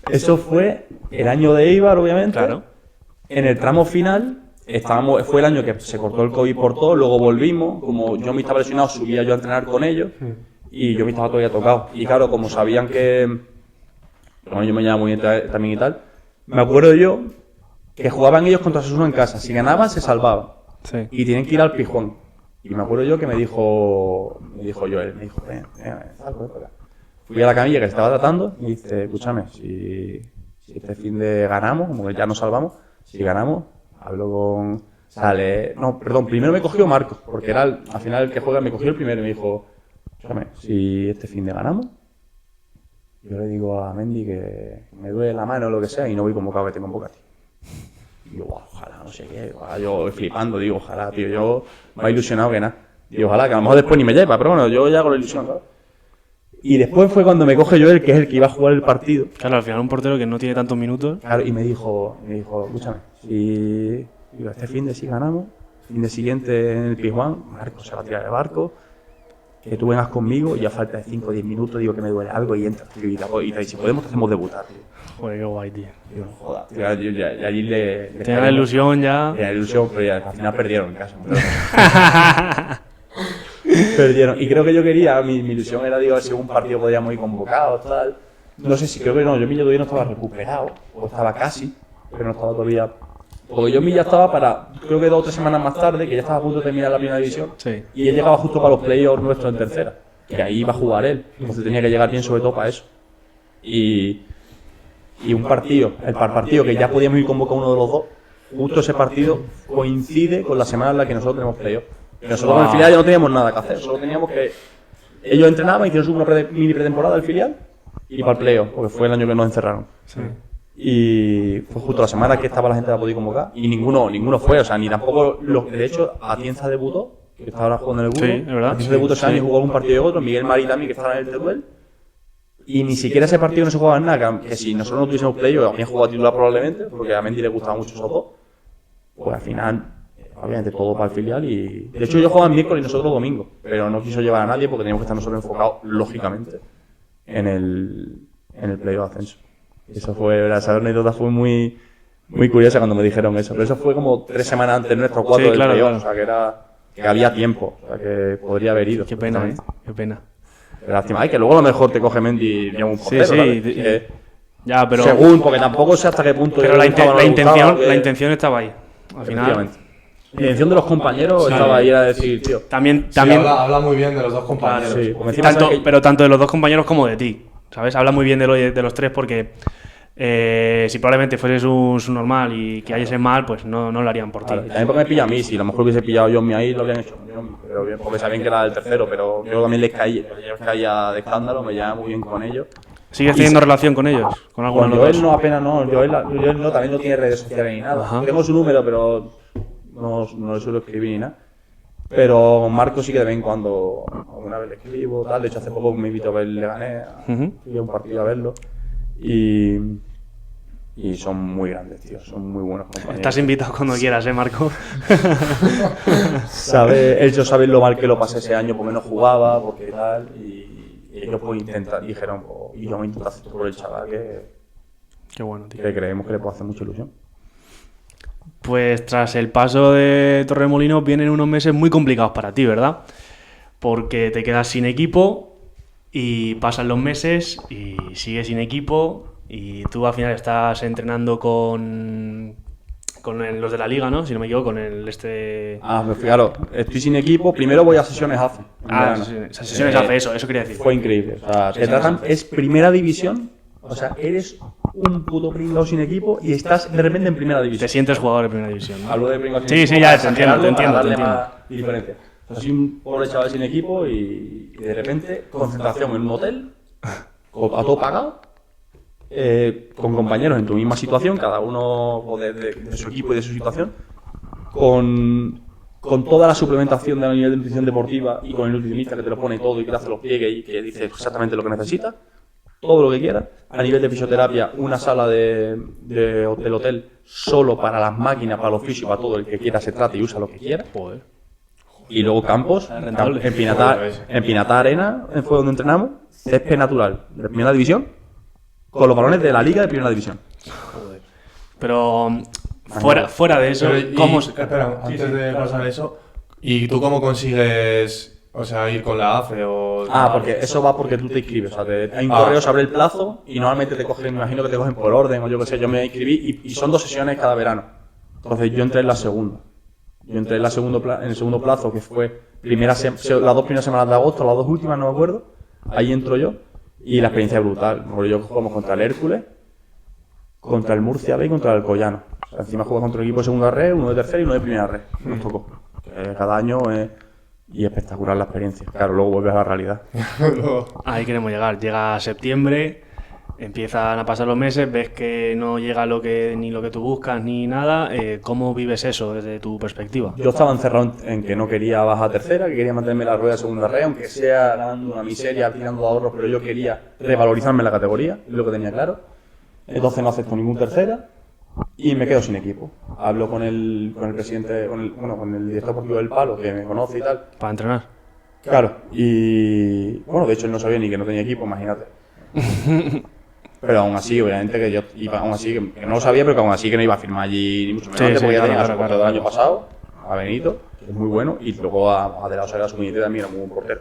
Eso fue el año de Eibar, obviamente. Claro. En el tramo final, fue el año que se cortó el COVID por todo, luego volvimos, como yo me estaba lesionado, subía yo a entrenar con ellos, y yo me estaba todavía tocado. Y claro, como sabían que bueno, yo me llevaba muy bien también y tal, me acuerdo yo que jugaban ellos contra Osasuna en casa, si ganaban se salvaban, sí. Y tenían que ir al Pizjuán. Y me acuerdo yo que me dijo Joel, me dijo, ven, fui a la camilla que estaba tratando y dice, escúchame, si este fin de ganamos, como que ya nos salvamos, si ganamos, hablo con... primero me cogió Marcos, porque era al final el que juega, me cogió el primero y me dijo, escúchame, si este fin de ganamos, yo le digo a Mendy que me duele la mano o lo que sea y no voy convocado, que te convoca a ti. Y yo, ojalá, no sé qué, yo flipando, digo, ojalá, tío, yo me ha ilusionado que nada. Y ojalá, que a lo mejor después ni me lleva, pero bueno, yo ya hago la ilusión, ¿sabes? Y después fue cuando me coge Joel, que es el que iba a jugar el partido. Claro, al final un portero que no tiene tantos minutos. Claro, y me dijo, escúchame, si digo, este fin de sí ganamos, fin de siguiente en el Pizjuán, Marco se va a tirar el barco, que tú vengas conmigo y a falta de 5 o 10 minutos digo que me duele algo y entras, tío, y si podemos te hacemos debutar, tío. Joder, qué guay, tío. Digo, no jodas, tío, y allí le Tenía la ilusión ya. Tenía la ilusión, pero ya, al final perdieron en casa. Perdieron. Y creo que yo quería, mi ilusión era, digo, si un partido podíamos ir convocados, tal. No sé si, creo que no, yo todavía no estaba recuperado, o estaba casi, pero no estaba todavía. Porque yo ya estaba para, creo que 2 o 3 semanas más tarde, que ya estaba a punto de terminar la primera división, Sí. y él llegaba justo para los playoffs nuestros en tercera, que ahí iba a jugar él, entonces tenía que llegar bien sobre todo para eso. Y un partido, el partido que ya podíamos ir convocar uno de los dos, justo ese partido coincide con la semana en la que nosotros tenemos playoffs. Nosotros con el filial ya no teníamos nada que hacer, solo teníamos que. Ellos entrenaban, hicieron una mini pretemporada del filial y para el playoff, porque fue el año que nos encerraron. Sí. Y fue justo la semana que estaba la gente la podía convocar y ninguno fue, o sea, ni tampoco. De hecho, Atienza debutó, que está ahora jugando en el Burgos. Sí, es verdad. Atienza debutó ese año y jugó un partido y otro, Miguel Mari también, que estaba en el Teruel. Y ni siquiera ese partido no se jugaba en nada, que si nosotros no tuviésemos playoff, habría jugado a titular probablemente, porque a Mendy le gustaba mucho esos dos. Pues al final, obviamente todo para el filial y. De hecho, yo jugaba miércoles y nosotros domingo, pero no quiso llevar a nadie porque teníamos que estar nosotros enfocados, lógicamente, en el playoff de ascenso. Y eso fue, esa anécdota fue muy curiosa cuando me dijeron eso, pero eso fue como 3 semanas antes nuestro 4 Sí, del claro, playoff, claro. o sea que había tiempo, o sea que podría haber ido. Qué pena, qué pena. Pero lástima, ay, que luego a lo mejor te coge Mendy y un portero, Sí, ¿sabes? sí, Que ya, pero. según, porque tampoco sé hasta qué punto. Pero yo la gustaba o no le intención, gustaba, que- la intención estaba ahí. Al final. Efectivamente. La intención de los compañeros Sí. estaba ahí a decir, tío. También. Sí, habla muy bien de los dos compañeros. Sí, porque encima Tanto, sabes que- pero tanto de los dos compañeros como de ti, ¿sabes? Habla muy bien de los tres porque si probablemente fueses un subnormal y que hayas mal, pues no lo harían por ti. Claro, también porque me pilla a mí, si a lo mejor hubiese pillado yo ahí, lo habrían hecho con Yomi, pero bien, porque sabían que era el tercero, pero yo también les caía de escándalo, me llevaba muy bien con ellos. ¿Sigues teniendo relación con ellos? ¿Con alguno Con de los Joel dos? no, apenas no, Joel no, también no tiene redes sociales ni nada. Ajá. Tengo su número, pero no le suelo escribir ni nada. Pero con Marco sí que de vez en cuando, alguna vez le escribo, tal. De hecho, hace poco me invitó a ver Leganés, Ujú. fui a un partido a verlo. Y son muy grandes, tío, son muy buenos compañeros. Estás invitado cuando quieras, Marco. Ellos saben lo mal que lo pasé ese año, porque no jugaba, porque tal, y ellos pues intentan, dijeron, y yo me intento hacer todo por el chaval Qué bueno, tío. que creemos que le puede hacer mucha ilusión. Pues tras el paso de Torremolinos vienen unos meses muy complicados para ti, ¿verdad? Porque te quedas sin equipo y pasan los meses y sigues sin equipo y tú al final estás entrenando con los de la liga, ¿no? Si no me equivoco, con el Pues fijaros, estoy sin equipo, primero voy a sesiones AFE. en verano. sí, esas sesiones hace eso quería decir. Fue increíble, o sea, te tratan, es primera división, o sea, eres un puto pringao sin equipo y estás de repente en primera Te división. sientes jugador de primera división, ¿no? Hablo de pringao sin Sí, equipo sí, ya para te entiendo, exagerarlo, para darle entiendo. más diferencia. O sea, soy un pobre chaval sin equipo y de repente concentración en un hotel, a todo pagado, con compañeros en tu misma situación, cada uno de su equipo y de su situación, con toda la suplementación de la nivel de nutrición deportiva y con el nutricionista que te lo pone todo y que te hace los pliegues y que dice exactamente lo que necesitas, todo lo que quieras. A nivel de fisioterapia, una sala del hotel solo para las máquinas, para los fisios, para todo el que quiera se trate y usa lo que quiera. Joder. Y luego campos, rentable. en Pinatá Arena, fue donde entrenamos, césped natural de primera división, con los balones de la liga de primera división. Pero fuera de eso, Pero, ¿cómo espera, antes de pasar eso, ¿y tú cómo consigues, o sea, ir con la AFE o...? Porque eso va porque tú te inscribes. O sea, hay un correo, se abre el plazo y normalmente te cogen, me imagino que te cogen por orden o yo qué sé. Yo me inscribí y son 2 sesiones cada verano. Entonces yo entré en la segunda. Yo entré en el segundo plazo, que fue las 2 primeras semanas de agosto, las 2 últimas, no me acuerdo. Ahí entro yo y la experiencia es brutal. Porque yo jugamos contra el Hércules, contra el Murcia B y contra el Alcoyano. O sea, encima juegas contra un equipo de segunda red, uno de tercera y uno de primera red. Nos tocó. Cada año y espectacular la experiencia. Claro, luego vuelves a la realidad. Ahí queremos llegar. Llega septiembre, empiezan a pasar los meses, ves que no llega ni lo que tú buscas ni nada. ¿Cómo vives eso desde tu perspectiva? Yo estaba encerrado en que no quería bajar a tercera, que quería mantenerme la rueda de segunda red, aunque sea ganando una miseria, tirando ahorros, pero yo quería revalorizarme en la categoría, es lo que tenía claro. Entonces no acepto ningún tercera y me quedo sin equipo. Hablo con el presidente, con el director deportivo del Palo, que me conoce y tal. ¿Para entrenar? Claro, y bueno, de hecho él no sabía ni que no tenía equipo, imagínate. Pero aún así, obviamente que yo iba, aún así que no lo sabía, pero que aún así que no iba a firmar allí ni mucho menos, porque ya tenía el portero del año pasado, a Benito, que es muy bueno, y luego a De la Osa, su sub-23 también era muy buen portero.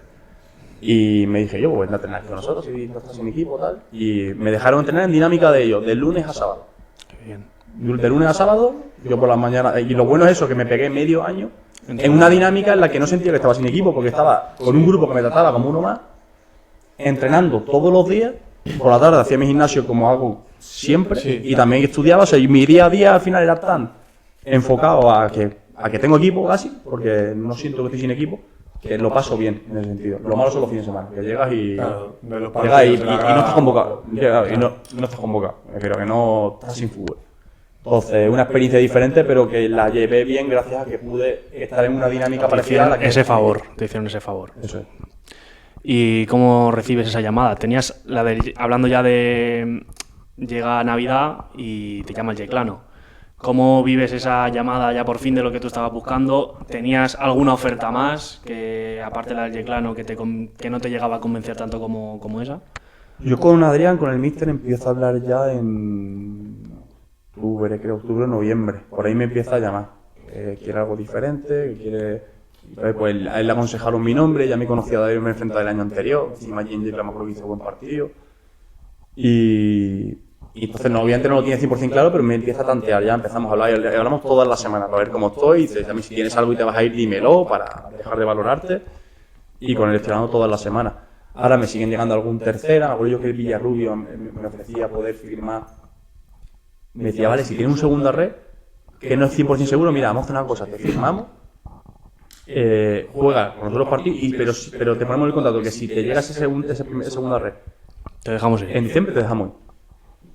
Y me dije yo, pues ven a entrenar con nosotros, si no estás sin equipo tal. Y me dejaron entrenar en dinámica de ellos, de lunes a sábado. Qué bien. De lunes a sábado, yo por las mañanas, y lo bueno es eso, que me pegué medio año en una dinámica en la que no sentía que estaba sin equipo, porque estaba con un grupo que me trataba como uno más, entrenando todos los días, por la tarde hacía mi gimnasio como hago siempre, y también estudiaba, o sea, mi día a día al final era tan enfocado a que tengo equipo casi, porque no siento que estoy sin equipo, que lo paso bien en ese sentido. Lo malo son los fines de semana, que llegas y, Claro, llegas y no estás convocado, llegas y no estás convocado, pero que no estás sin fútbol. Entonces, una experiencia diferente, pero que la llevé bien gracias a que pude estar en una dinámica parecida a la que... Te hicieron ese favor. Eso es. ¿Y cómo recibes esa llamada? Tenías hablando ya de... Llega Navidad y te llama el Yeclano. ¿Cómo vives esa llamada ya por fin de lo que tú estabas buscando? ¿Tenías alguna oferta más, que aparte de la del Yeclano, que no te llegaba a convencer tanto como esa? Yo con Adrián, con el míster, empiezo a hablar ya en octubre, noviembre. Por ahí me empieza a llamar. Quiere algo diferente, quiere... Pues a él le aconsejaron mi nombre, ya me conocía de haberme enfrentado el año anterior, encima allí en Yeclano creo que hizo buen partido. Y entonces obviamente no lo tiene 100% claro, pero me empieza a tantear, ya empezamos a hablar y hablamos todas las semanas para ver cómo estoy, y dices, a mí si tienes algo y te vas a ir, dímelo para dejar de valorarte, y con él estoy hablando todas las semanas. Ahora me siguen llegando algún tercera, me acuerdo yo que el Villarrubio me ofrecía poder firmar, me decía, vale, si tienes un segunda red, que no es 100% seguro, mira, vamos a hacer una cosa, te firmamos, juega con nosotros partidos, pero te ponemos el contrato que si te llega esa segunda red, Te dejamos ir. en diciembre te dejamos ir.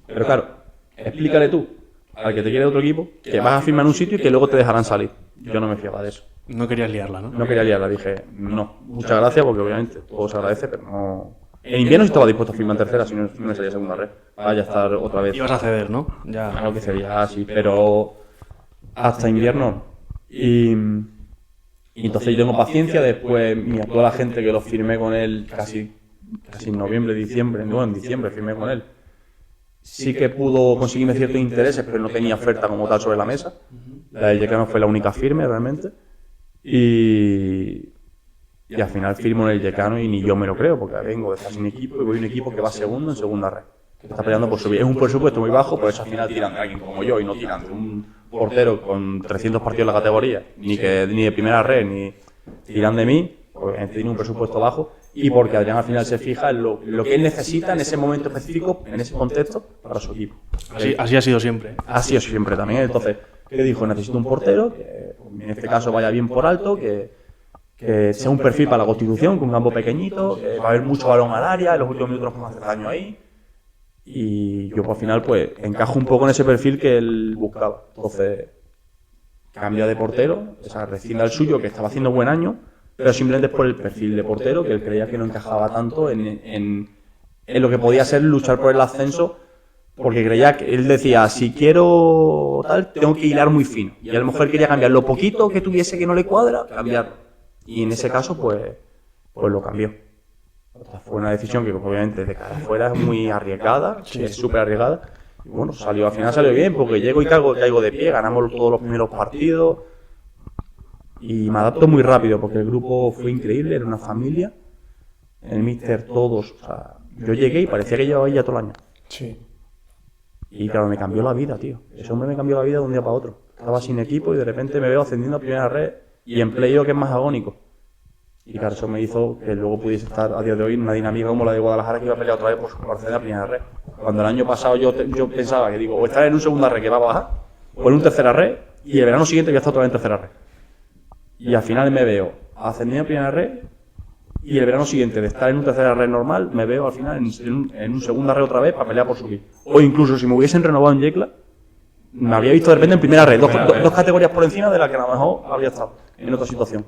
Pero claro, explícale tú al que te quiere otro equipo que vas a firmar en un sitio y que luego te dejarán salir. Yo no me fiaba de eso. No querías liarla, ¿no? No quería liarla, dije, no, muchas gracias, porque obviamente todo se agradece, pero no... En invierno sí estaba dispuesto a firmar en tercera si no me salía segunda red. Vaya a estar otra vez. Ibas a ceder, ¿no? Ya. Claro que sería así, pero hasta invierno no. Y entonces yo tengo paciencia, después toda la gente que lo firmé con él casi en noviembre, diciembre, no, en diciembre firmé con él. Sí que pudo conseguirme ciertos intereses, pero no tenía oferta como tal sobre la mesa. La de Yeclano fue la única firme realmente. Y al final firmo en el Yeclano y ni yo me lo creo, porque vengo de estar sin equipo y voy a un equipo que va segundo en segunda red. Que está peleando por subir. Es un presupuesto muy bajo, por eso al final tiran de alguien como yo y no tiran de un portero con 300 partidos en la categoría, ni de primera red, ni tiran de mí, porque tiene un presupuesto bajo. Y porque Adrián al final se fija en lo que él necesita en ese momento específico, en ese contexto, para su equipo. Así ha sido siempre. Así ha sido siempre también. Entonces, ¿qué dijo? Necesito un portero, que en este caso vaya bien por alto, que sea un perfil para la Constitución, con un campo pequeñito, que va a haber mucho balón al área, en los últimos minutos nos podemos hacer daño ahí. Y yo al final pues encajo un poco en ese perfil que él buscaba. Entonces, cambia de portero, o sea, rescinde al suyo, que estaba haciendo buen año, pero simplemente por el perfil de portero, que él creía que no encajaba tanto en lo que podía ser luchar por el ascenso, porque creía que él decía, si quiero tal, tengo que hilar muy fino. Y a lo mejor quería cambiar lo poquito que tuviese que no le cuadra, cambiarlo. Y en ese caso, pues lo cambió. Entonces, fue una decisión que obviamente de cara afuera es muy arriesgada, es súper arriesgada. Y bueno, al final salió bien, porque llego y caigo de pie, ganamos todos los primeros partidos. Y me adapto muy rápido, porque el grupo fue increíble, era una familia. El míster, todos. O sea, yo llegué y parecía que llevaba ahí ya todo el año. Sí. Y claro, me cambió la vida, tío. Ese hombre me cambió la vida de un día para otro. Estaba sin equipo y de repente me veo ascendiendo a primera red y en playoff, que es más agónico. Y claro, eso me hizo que luego pudiese estar a día de hoy en una dinámica como la de Guadalajara, que iba a pelear otra vez por ascender a primera red. Cuando el año pasado yo pensaba que digo, o estar en un segunda red que va a bajar, o en un tercera red, y el verano siguiente voy a estar otra vez en tercera red. Y al final me veo ascendiendo a primera red Y el verano siguiente, de estar en un tercera red normal, me veo al final en un segunda red otra vez para pelear por subir. O incluso si me hubiesen renovado en Yecla, me habría visto de repente en primera red, dos categorías por encima de la que a lo mejor habría estado en otra situación.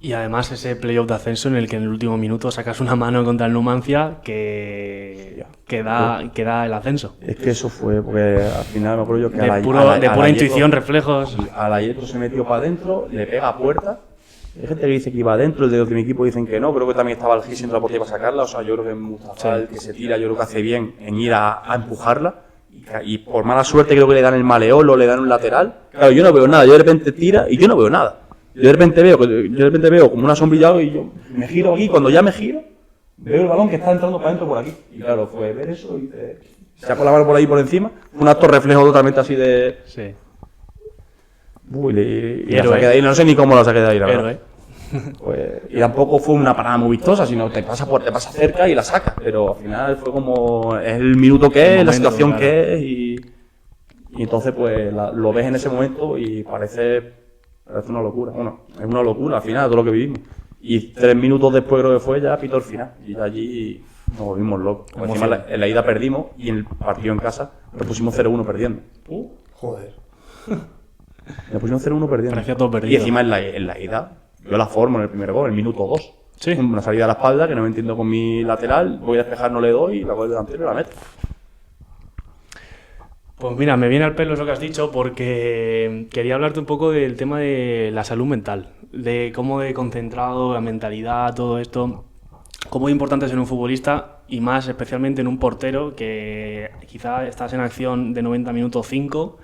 Y además ese playoff de ascenso en el que en el último minuto sacas una mano contra el Numancia que da el ascenso. Es que eso fue, porque al final me acuerdo yo que de pura intuición, reflejos. A la Yeto se metió para adentro, le pega a puerta. Hay gente que dice que iba adentro, el de mi equipo dicen que no. Creo que también estaba el Gis entre la portería para sacarla. O sea, yo creo que Mustafa, el que se tira, yo creo que hace bien en ir a empujarla. Y por mala suerte creo que le dan el maleolo, le dan un lateral. Claro, yo no veo nada, yo de repente tira y yo no veo nada. Yo de repente veo como una sombrilla y yo me giro aquí, cuando ya me giro, veo el balón que está entrando para adentro por aquí. Y claro, fue ver eso y sacó la mano por ahí por encima. Un acto reflejo totalmente así de... Sí. Uy, y la saqué de ahí, no sé ni cómo la saqué de ahí, la verdad. Pues, y tampoco fue una parada muy vistosa, sino te pasa cerca y la sacas. Pero al final fue como es el minuto que es, la situación claro. Que es y entonces pues lo ves en ese momento y parece una locura. Bueno, es una locura al final todo lo que vivimos. Y 3 minutos después creo que fue ya pito el final. Y allí nos volvimos locos. Encima en la ida perdimos y en el partido en casa nos pusimos 0-1 perdiendo. Joder. Nos pusimos 0-1 perdiendo. Parecía todo perdido. Y encima en la ida yo la formo en el primer gol, en el minuto 2. Sí. Una salida a la espalda que no me entiendo con mi lateral, voy a despejar, no le doy, y la voy delantero y la meto. Pues mira, me viene al pelo eso que has dicho porque quería hablarte un poco del tema de la salud mental, de cómo he concentrado, la mentalidad, todo esto, cómo es importante ser un futbolista y más especialmente en un portero que quizá estás en acción de 90 minutos 5.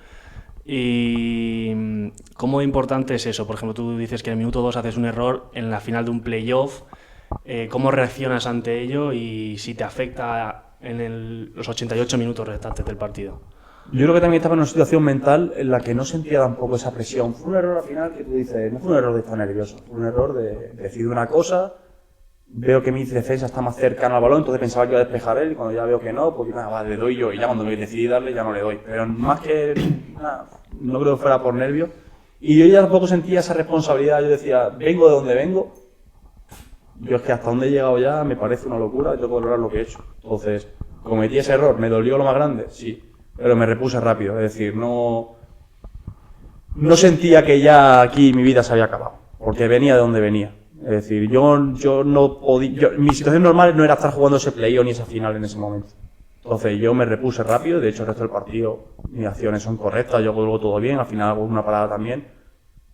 ¿Y cómo importante es eso? Por ejemplo, tú dices que en el minuto 2 haces un error en la final de un playoff. ¿Cómo reaccionas ante ello y si te afecta en los 88 minutos restantes del partido? Yo creo que también estaba en una situación mental en la que no sentía tampoco esa presión. Fue un error al final que tú dices, no fue un error de estar nervioso, fue un error de decir una cosa. Veo que mi defensa está más cercana al balón, entonces pensaba que iba a despejar él y cuando ya veo que no, pues nada, le doy yo y ya cuando me decidí darle ya no le doy. Pero más que nada, no creo que fuera por nervios. Y yo ya tampoco sentía esa responsabilidad, yo decía, vengo de donde vengo. Yo es que hasta donde he llegado ya me parece una locura y tengo que valorar lo que he hecho. Entonces, cometí ese error, ¿me dolió lo más grande? Sí, pero me repuse rápido, es decir, no sentía que ya aquí mi vida se había acabado, porque venía de donde venía. Es decir, yo no podía... mi situación normal no era estar jugando ese play-off ni esa final en ese momento. Entonces yo me repuse rápido, de hecho el resto del partido mis acciones son correctas, yo hago todo bien, al final hago una parada también.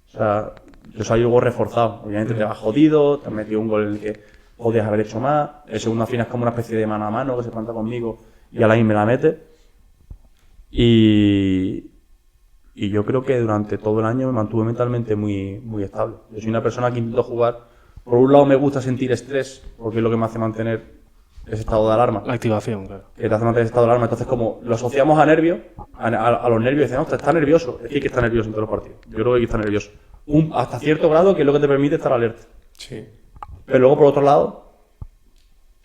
O sea, yo salí luego reforzado. Obviamente te vas jodido, te has metido un gol en el que podías haber hecho más. El segundo final es como una especie de mano a mano que se planta conmigo y Alain me la mete. Y yo creo que durante todo el año me mantuve mentalmente muy, muy estable. Yo soy una persona que intento jugar. Por un lado me gusta sentir estrés, porque es lo que me hace mantener ese estado de alarma. La activación, claro. Que te hace mantener ese estado de alarma. Entonces, como lo asociamos a nervios, a los nervios, decimos, está nervioso. Es que hay que estar nervioso en todos los partidos. Yo creo que hay que estar nervioso. Hasta cierto grado, que es lo que te permite estar alerta. Sí. Pero luego, por otro lado,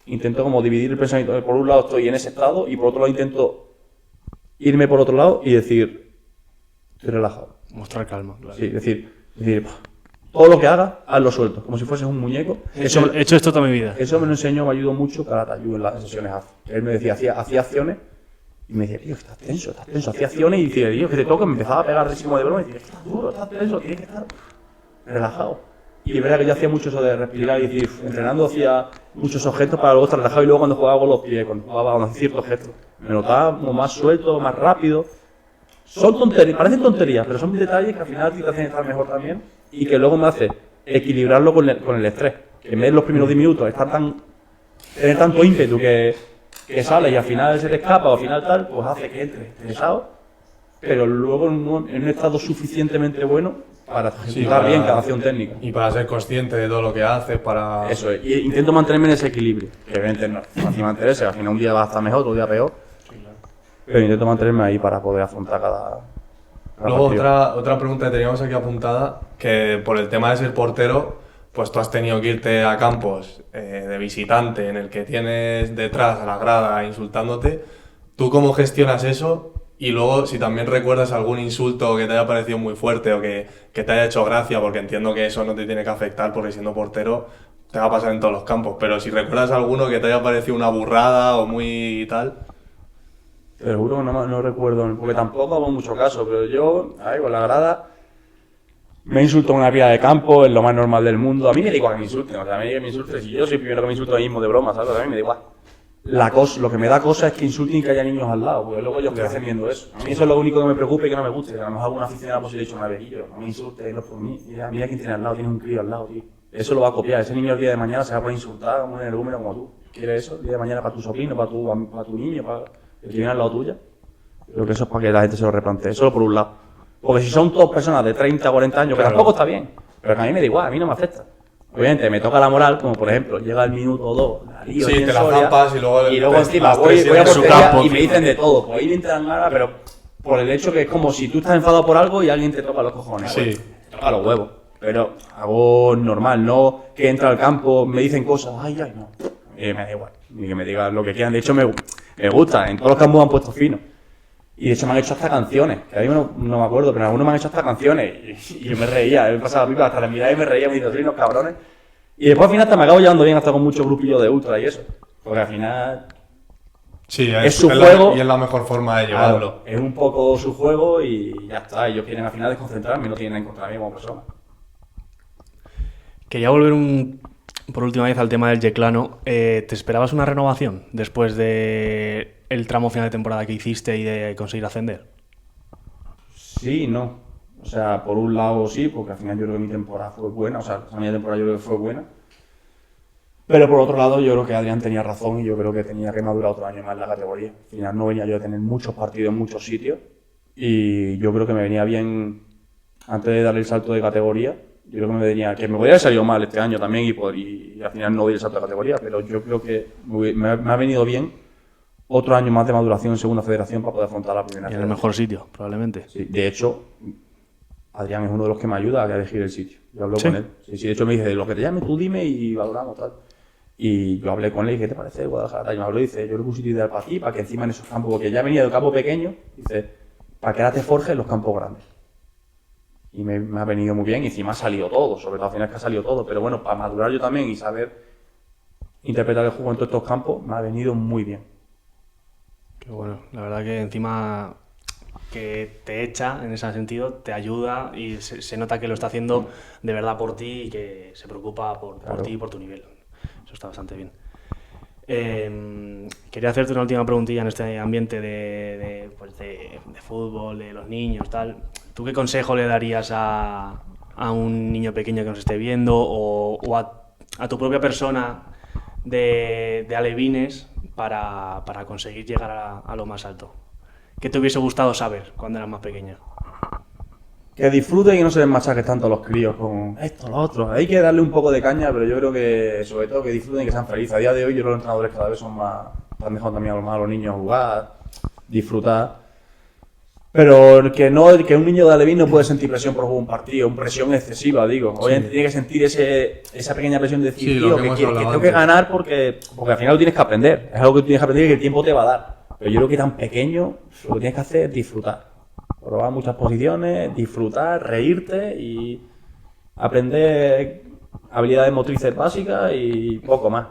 intento como dividir el pensamiento. Por un lado estoy en ese estado y por otro lado intento irme por otro lado y decir, estoy relajado. Mostrar calma, claro. Sí, decir, todo lo que haga, hazlo suelto, como si fueses un muñeco. He hecho esto toda mi vida. Eso me lo enseñó, me ayudó mucho Calatayud en las sesiones AFA. Él me decía, hacía acciones y me decía, tío, estás tenso. Hacía acciones y decía, tío, que te toca, me empezaba a pegar rísimo de broma y decía, estás duro, estás tenso, tienes que estar relajado. Y es verdad que yo hacía mucho eso de respirar y decir, entrenando hacía muchos objetos para luego estar relajado y luego cuando jugaba con los pies, cuando hacía ciertos gestos, me notaba como más suelto, más rápido. Son tonterías, parecen tonterías, pero son detalles que al final te hacen estar mejor también y que luego me hace equilibrarlo con el estrés. Que en vez de los primeros 10 minutos tener tanto ímpetu que sales y al final se te escapa o al final tal, pues hace que entres estresado, pero luego en un estado suficientemente bueno para ejecutar bien cada acción técnica. Y para ser consciente de todo lo que haces, para... Eso es, y intento mantenerme en ese equilibrio, que obviamente no es fácil mantenerse, al final un día va a estar mejor, otro día peor. Pero intento mantenerme ahí para poder afrontar cada Luego partido. otra pregunta que teníamos aquí apuntada, que por el tema de ser portero, pues tú has tenido que irte a campos de visitante en el que tienes detrás a la grada insultándote. ¿Tú cómo gestionas eso? Y luego si también recuerdas algún insulto que te haya parecido muy fuerte o que te haya hecho gracia, porque entiendo que eso no te tiene que afectar porque siendo portero te va a pasar en todos los campos, pero si recuerdas alguno que te haya parecido una burrada o muy tal... Te lo juro que no recuerdo, porque tampoco hago mucho caso, pero yo, ahí con la grada, me insulto en una pila de campo, es lo más normal del mundo. A mí me da igual que me insulten, o sea, a mí que me insulten, si yo soy el primero que me insulto a mí mismo de broma, ¿sabes? A mí me da igual. Lo que me da cosa es que insulten y que haya niños al lado, porque luego ellos crecen viendo eso. A mí eso es lo único que me preocupa y que no me guste. A lo mejor alguna aficionada pues le he dicho una vez, no me insultes, no por mí. Mira quién tiene al lado, tiene un crío al lado, tío. Eso lo va a copiar. Ese niño el día de mañana se va a poner a insultar como un energúmeno como tú. ¿Quieres eso? El día de mañana para tu sobrino, para tu niño, para el que viene al lado tuyo. Creo que eso es para que la gente se lo replantee. Eso por un lado. Porque si son todas personas de 30 o 40 años, que tampoco está bien, pero que a mí me da igual, a mí no me afecta. Obviamente me toca la moral, como por ejemplo, llega el minuto o dos, la lío, sí, te la zampas y luego encima voy a portería y me dicen de todo. Pues ahí me entran ganas, pero por el hecho que es como si tú estás enfadado por algo y alguien te toca los cojones. Sí. Pues, te toca los huevos. Pero hago normal, no que entra al campo, me dicen cosas, ay, no. Me da igual, ni que me digan lo que quieran. De hecho, me gusta, en todos los campos me han puesto fino. Y de hecho me han hecho hasta canciones, que a mí no me acuerdo, pero algunos me han hecho hasta canciones. Y yo me reía, me pasaba la pipa, hasta la mirada y me reía, me dice, unos cabrones. Y después al final hasta me acabo llevando bien, hasta con muchos grupillos de ultra y eso. Porque al final sí, es su juego. Y es la mejor forma de llevarlo. Claro, es un poco su juego y ya está. Ellos quieren al final desconcentrarme y no tienen en contra de mí como persona. Quería volver por última vez al tema del Yeclano. ¿Te esperabas una renovación después de el tramo final de temporada que hiciste y de conseguir ascender? Sí, no. O sea, por un lado sí, porque al final yo creo que mi temporada fue buena, o sea, mi temporada yo creo que fue buena. Pero por otro lado yo creo que Adrián tenía razón y yo creo que tenía que madurar otro año más en la categoría. Al final no venía yo a tener muchos partidos en muchos sitios y yo creo que me venía bien, antes de darle el salto de categoría, yo creo que me podría haber salido mal este año también y al final no doy el salto de categoría, pero yo creo que me ha venido bien otro año más de maduración en segunda federación para poder afrontar la primera. Y en el mejor sitio, probablemente. Sí, de hecho, Adrián es uno de los que me ayuda a elegir el sitio. Yo hablo con él. Sí, de hecho me dice, lo que te llame tú dime y valoramos tal. Y yo hablé con él y dije, ¿qué te parece Guadalajara? Y me habló y dice, yo creo que un sitio ideal para ti, para que encima en esos campos, porque ya venía de campo pequeño, dice, para que ahora te forjes en los campos grandes. Y me ha venido muy bien y encima ha salido todo, sobre todo al final es que ha salido todo. Pero bueno, para madurar yo también y saber interpretar el juego en todos estos campos, me ha venido muy bien. Qué bueno, la verdad que encima que te echa en ese sentido, te ayuda y se nota que lo está haciendo de verdad por ti y que se preocupa por ti y por tu nivel. Eso está bastante bien. Quería hacerte una última preguntilla en este ambiente de fútbol, de los niños, tal. ¿Tú qué consejo le darías a un niño pequeño que nos esté viendo o a tu propia persona de alevines para conseguir llegar a lo más alto? ¿Qué te hubiese gustado saber cuando eras más pequeño? Que disfruten y no se les machaque tanto a los críos con esto, lo otro. Hay que darle un poco de caña, pero yo creo que sobre todo que disfruten y que sean felices. A día de hoy yo creo que los entrenadores cada vez son más, están dejando también a los niños jugar, disfrutar. Pero que un niño de alevín no puede sentir presión por jugar un partido, presión excesiva, digo. Obviamente tiene que sentir esa pequeña presión de decir, tío, que tengo que ganar porque al final lo tienes que aprender. Es algo que tienes que aprender y que el tiempo te va a dar. Pero yo creo que tan pequeño, lo que tienes que hacer es disfrutar. Probar muchas posiciones, disfrutar, reírte y aprender habilidades motrices básicas y poco más.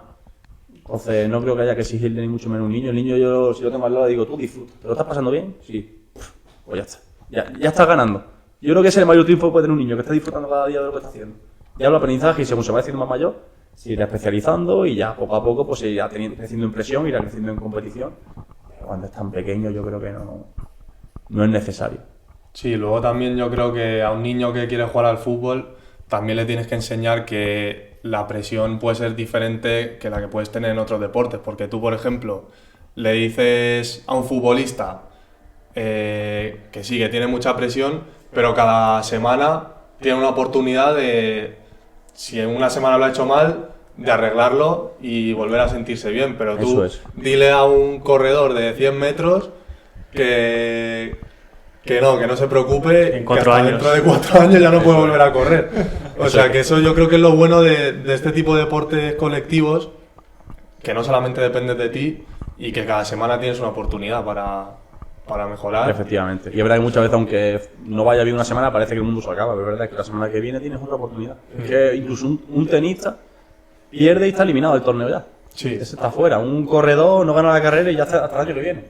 Entonces no creo que haya que exigirle ni mucho menos a un niño. El niño yo si lo tengo al lado le digo, tú disfruta. ¿Te lo estás pasando bien? Sí. Pues ya está. Ya estás ganando. Yo creo que ese es el mayor triunfo que puede tener un niño, que está disfrutando cada día de lo que está haciendo. Ya el aprendizaje y según se va haciendo más mayor, se irá especializando y ya poco a poco pues se irá creciendo en presión, irá creciendo en competición. Pero cuando es tan pequeño yo creo que no es necesario. Sí, luego también yo creo que a un niño que quiere jugar al fútbol también le tienes que enseñar que la presión puede ser diferente que la que puedes tener en otros deportes, porque tú, por ejemplo, le dices a un futbolista que sí, que tiene mucha presión, pero cada semana tiene una oportunidad de, si en una semana lo ha hecho mal, de arreglarlo y volver a sentirse bien, pero tú dile a un corredor de 100 metros que no se preocupe, en que hasta dentro de 4 años ya no puede volver a correr. O sea que eso yo creo que es lo bueno de este tipo de deportes colectivos, que no solamente depende de ti y que cada semana tienes una oportunidad para mejorar. Efectivamente. Y es verdad que muchas veces, aunque no vaya bien una semana, parece que el mundo se acaba, pero es verdad que la semana que viene tienes otra oportunidad. Es que incluso un tenista pierde y está eliminado del torneo ya. Sí. Ese está fuera. Un corredor no gana la carrera y ya hasta el año que viene.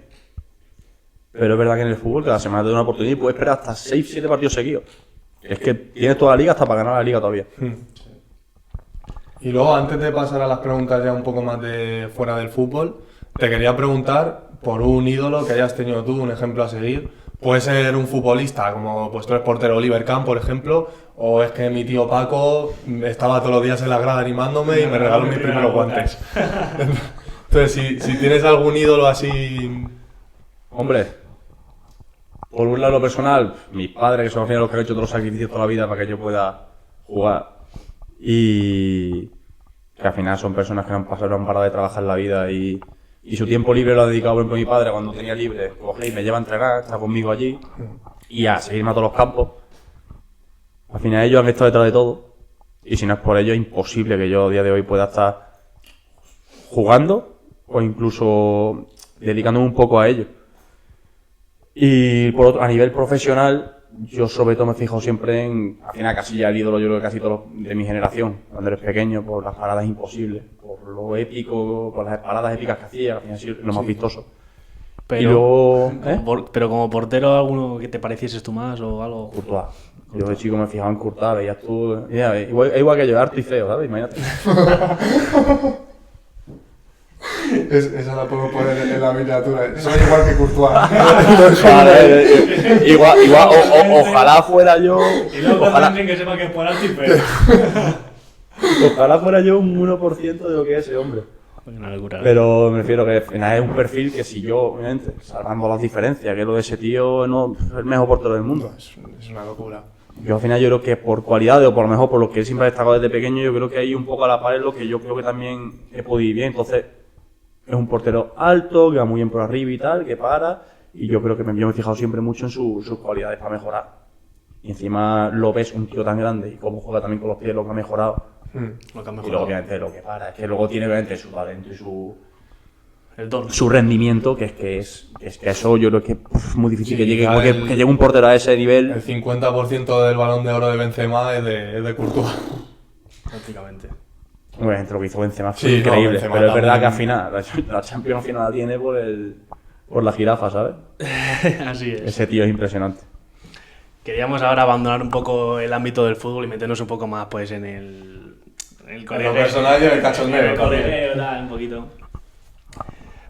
Pero es verdad que en el fútbol cada semana te da una oportunidad y puedes esperar hasta 6-7 partidos seguidos. Es que tienes toda la liga hasta para ganar la liga todavía. Y luego, antes de pasar a las preguntas ya un poco más de fuera del fútbol, te quería preguntar por un ídolo que hayas tenido tú, un ejemplo a seguir. Puede ser un futbolista, como pues tú eres portero Oliver Kahn, por ejemplo, o es que mi tío Paco estaba todos los días en la grada animándome y me regaló mis primeros guantes. Entonces, si tienes algún ídolo así... Hombre, por un lado personal, mis padres, que son al final los que han hecho todos los sacrificios toda la vida para que yo pueda jugar, y que al final son personas que no han parado de trabajar en la vida y su tiempo libre lo ha dedicado, por ejemplo, mi padre cuando tenía libre, coge y me lleva a entrenar, está conmigo allí y a seguirme a todos los campos. Al final ellos han estado detrás de todo y si no es por ellos es imposible que yo a día de hoy pueda estar jugando o incluso dedicándome un poco a ello. Y por otro, a nivel profesional, yo sobre todo me fijo siempre en, al final casi ya el ídolo, yo creo que casi todos de mi generación, cuando eres pequeño, por las paradas imposibles, por lo épico, por las paradas épicas que hacía, al final sí, lo más vistoso. Pero, y luego, pero como portero, ¿alguno que te parecieses tú más o algo? Courtois. Yo de chico me fijaba en Courtois, veías tú, igual que yo, harto y feo, ¿sabes? Imagínate. Esa la puedo poner en la miniatura. Soy igual que Courtois. Vale, igual, ojalá fuera yo. Y luego Ojalá, que sepa que es por alto y feo. ojalá fuera yo un 1% de lo que es ese hombre. Una locura. Pero me refiero que al final es un perfil que si yo, obviamente, salvando las diferencias, que lo de ese tío no es el mejor portero del mundo. Es una locura. Yo al final yo creo que por cualidades o por lo mejor por lo que él siempre ha destacado desde pequeño, yo creo que hay un poco a la par es lo que yo creo que también he podido ir bien. Entonces, es un portero alto, que va muy bien por arriba y tal, que para, y yo creo que yo me he fijado siempre mucho en sus cualidades para mejorar. Y encima lo ves un tío tan grande y cómo juega también con los pies, lo que ha mejorado. Lo que han Y mejorado. luego obviamente lo que para, es que luego tiene obviamente su talento y El don. su rendimiento, que es que eso yo creo que es muy difícil Sí, que llegue, ya que llegue un portero a ese nivel. El 50% del Balón de Oro de Benzema es de Courtois. Prácticamente. Obviamente lo que hizo Benzema fue Sí, no, increíble, Benzema pero es verdad también. que al final la Champions al final la tiene por la jirafa, ¿sabes? Así es. Ese tío es impresionante. Queríamos ahora abandonar un poco el ámbito del fútbol y meternos un poco más pues en el En lo personal y en el cachondeo el también. colegueo, tal, un poquito.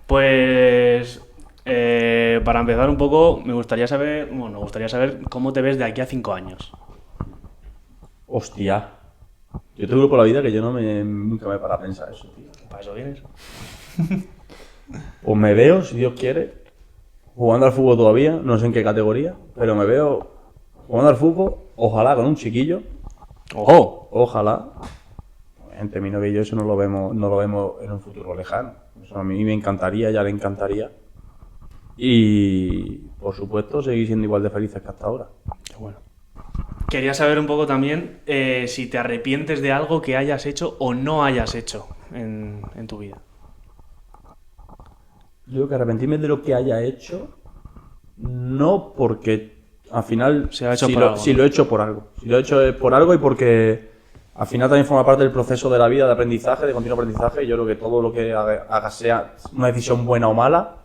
Pues para empezar un poco, me gustaría saber cómo te ves de aquí a 5 años. Hostia. Yo te juro por la vida que yo nunca me paro a pensar eso, tío. ¿Para eso vienes? Pues me veo, si Dios quiere, jugando al fútbol todavía, no sé en qué categoría, pero me veo jugando al fútbol, ojalá con un chiquillo. ¡Ojo! Ojalá. Entre mi novia y yo eso no lo vemos en un futuro lejano. Eso a mí me encantaría, ya le encantaría. Y, por supuesto, seguir siendo igual de felices que hasta ahora. Qué bueno. Quería saber un poco también si te arrepientes de algo que hayas hecho o no hayas hecho en tu vida. Yo creo que arrepentirme de lo que haya hecho, no porque al final, Se ha hecho si por lo, algo, si ¿no? lo he hecho por algo. Si lo he hecho es por algo y porque al final también forma parte del proceso de la vida de aprendizaje, de continuo aprendizaje. Y yo creo que todo lo que haga sea una decisión buena o mala,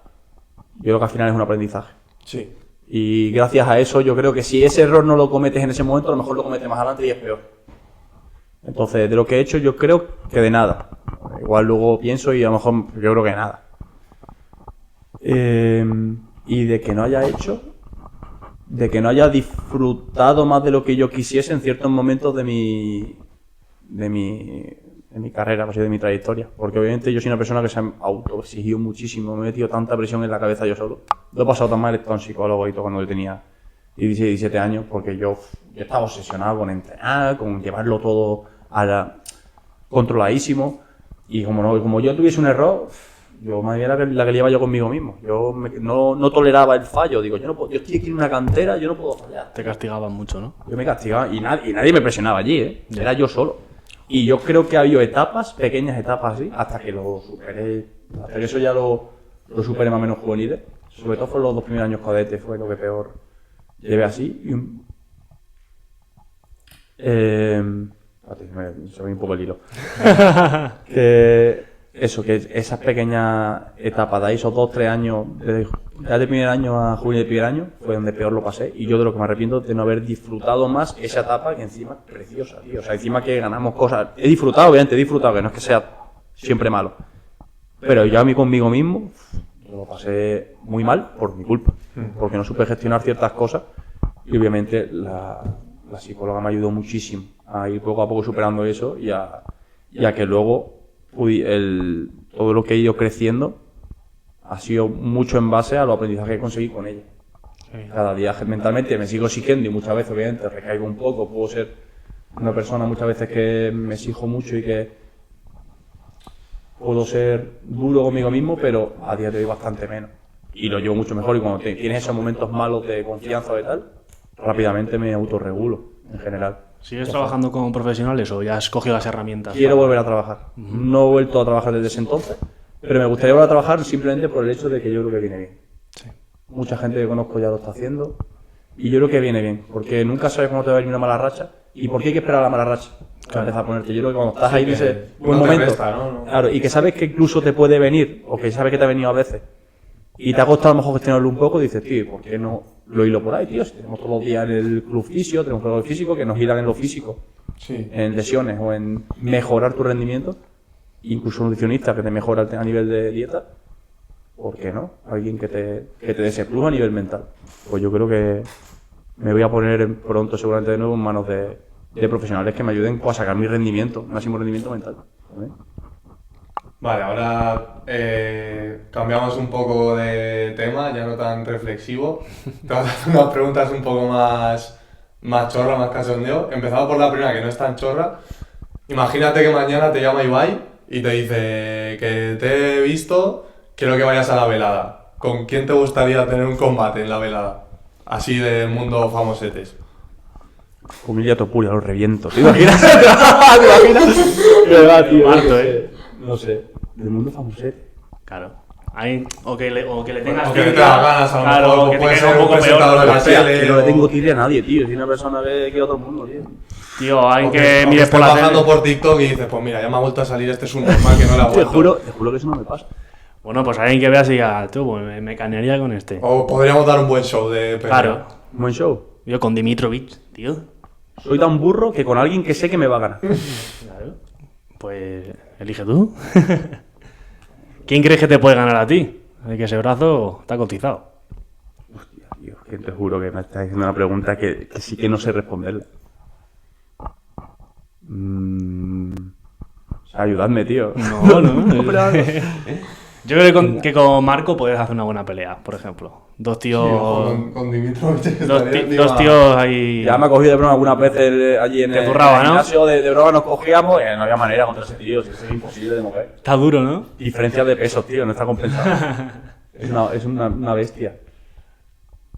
yo creo que al final es un aprendizaje. Sí. Y gracias a eso yo creo que si ese error no lo cometes en ese momento, a lo mejor lo cometes más adelante y es peor. Entonces, de lo que he hecho yo creo que de nada. Igual luego pienso y a lo mejor yo creo que nada. Y de que no haya hecho, de que no haya disfrutado más de lo que yo quisiese en ciertos momentos de mi carrera, pues, de mi trayectoria. Porque obviamente yo soy una persona que se ha autoexigido muchísimo, me he metido tanta presión en la cabeza yo solo. Lo he pasado tan mal, he estado en psicólogo y todo cuando yo tenía 16, 17 años, porque yo estaba obsesionado con entrenar, con llevarlo todo controladísimo. Y como yo tuviese un error, yo más bien era la que llevaba yo conmigo mismo. Yo no toleraba el fallo. Digo, yo estoy aquí en una cantera, yo no puedo fallar. Te castigaban mucho, ¿no? Yo me castigaba y nadie me presionaba allí, ¿eh? Era yo solo. Y yo creo que ha habido etapas, pequeñas etapas así, hasta que lo superé. Hasta que eso ya lo superé más o menos juveniles. Sobre todo fueron los 2 primeros años cadete, fue lo que peor llevé así. Se ve un poco el hilo. Que esas pequeñas etapas, de ahí esos 2-3 años, ya de primer año a junio de primer año, fue donde peor lo pasé. Y yo de lo que me arrepiento es de no haber disfrutado más esa etapa, que encima es preciosa, tío. O sea, encima que ganamos cosas. He disfrutado, obviamente, que no es que sea siempre malo. Pero yo a mí conmigo mismo lo pasé muy mal por mi culpa. Porque no supe gestionar ciertas cosas. Y obviamente la psicóloga me ayudó muchísimo a ir poco a poco superando eso y a que luego todo lo que he ido creciendo ha sido mucho en base a los aprendizajes que conseguí con ella. Cada día mentalmente me sigo exigiendo y muchas veces obviamente recaigo un poco, puedo ser una persona muchas veces que me exijo mucho y que puedo ser duro conmigo mismo, pero a día de hoy bastante menos. Y lo llevo mucho mejor y cuando tienes esos momentos malos de confianza o y tal, rápidamente me autorregulo en general. ¿Sigues trabajando con profesionales o ya has cogido las herramientas? Quiero volver a trabajar. No he vuelto a trabajar desde ese entonces, pero me gustaría volver a trabajar simplemente por el hecho de que yo creo que viene bien. Sí. Mucha gente que conozco ya lo está haciendo y yo creo que viene bien, porque nunca sabes cuándo te va a venir una mala racha y por qué hay que esperar a la mala racha para empezar a ponerte. Yo creo que cuando estás ahí en ese buen momento, claro, y que sabes que incluso te puede venir, o que sabes que te ha venido a veces, y te ha costado a lo mejor gestionarlo un poco, dices, tío, ¿por qué no lo hilo por ahí, tío? Si tenemos todos los días en el club fisio, tenemos todo el físico, que nos giran en lo físico, en lesiones o en mejorar tu rendimiento, incluso un nutricionista que te mejora a nivel de dieta, ¿por qué no? Alguien que te dé ese plus a nivel mental. Pues yo creo que me voy a poner pronto seguramente de nuevo en manos de profesionales que me ayuden a sacar mi rendimiento, máximo rendimiento mental. ¿Vale? Vale, ahora cambiamos un poco de tema, ya no tan reflexivo. Te vamos a hacer unas preguntas un poco más chorra, más cachondeo. Empezamos por la primera, que no es tan chorra. Imagínate que mañana te llama Ibai y te dice que te he visto, quiero que vayas a la velada. ¿Con quién te gustaría tener un combate en la velada? Así del mundo famosetes. Humilla Topuria, lo reviento. ¿Te imaginas? ¿Te imaginas? De verdad, tío. Marto, No sé. Del mundo famosete. Claro. O que le tengas o que te las ganas, a lo claro, mejor, que te puede quede ser un poco presentador de la peor. tele. Que no le tengo tirria a nadie, tío. Soy una persona que quiere a todo el mundo, tío. Tío, hay O que o mires por la estés tele. bajando por TikTok y dices, pues mira, ya me ha vuelto a salir, este es un normal que no le ha Te vuelto. juro que eso no me pasa. Bueno, pues alguien que veas y diga, tú, pues me canearía con este. O podríamos dar un buen show de pelea. Claro. Un buen show. Yo con Dimitrovic, tío. Soy tan burro que con alguien que sé que me va a ganar. Claro. Pues elige tú. ¿Quién crees que te puede ganar a ti? De que ese brazo está cotizado. Hostia, tío, que te juro que me estás diciendo una pregunta que sí que no sé responderla. O sea, ayudadme, tío. No. Pero- Yo creo que con Marco podrías hacer una buena pelea, por ejemplo. Dos tíos. Con Dimitrovic Dos estaría encima. dos tíos ahí. Ya me ha cogido de broma algunas veces allí en Te el zurraba, ¿no? gimnasio, de broma nos cogíamos y no había manera contra ese tío, si es imposible de mover. Está duro, ¿no? Diferencias de pesos, tío, no está compensado. es una bestia.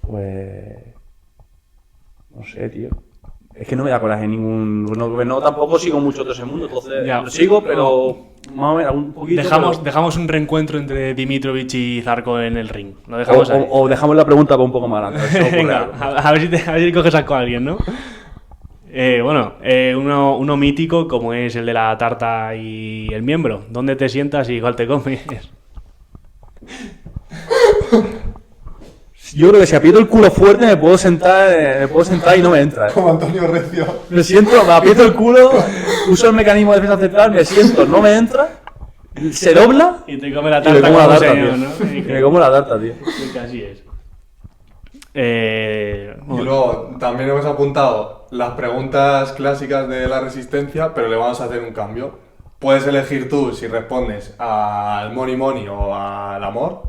Pues... No sé, tío. Es que no me da coraje ningún... No, tampoco sigo mucho todo ese mundo, entonces Ya. lo sigo, pero más o menos un poquito... Dejamos un reencuentro entre Dimitrovic y Zarco en el ring. Lo dejamos ahí. o dejamos la pregunta para un poco más grande. a ver si ocurre Venga, algo. a ver si coges con alguien, ¿no? Uno mítico como es el de la tarta y el miembro. ¿Dónde te sientas y igual te comes? Yo creo que si aprieto el culo fuerte me puedo sentar y no me entra. Como Antonio Recio. Me siento, me aprieto el culo, uso el mecanismo de defensa central, me siento, no me entra, se dobla Y te come la y me tarta como la como tarta, señor, tío. ¿no? Y me como la tarta, tío. Que así es. Y Bueno, luego también hemos apuntado las preguntas clásicas de la resistencia, pero le vamos a hacer un cambio. Puedes elegir tú si respondes al money money o al amor,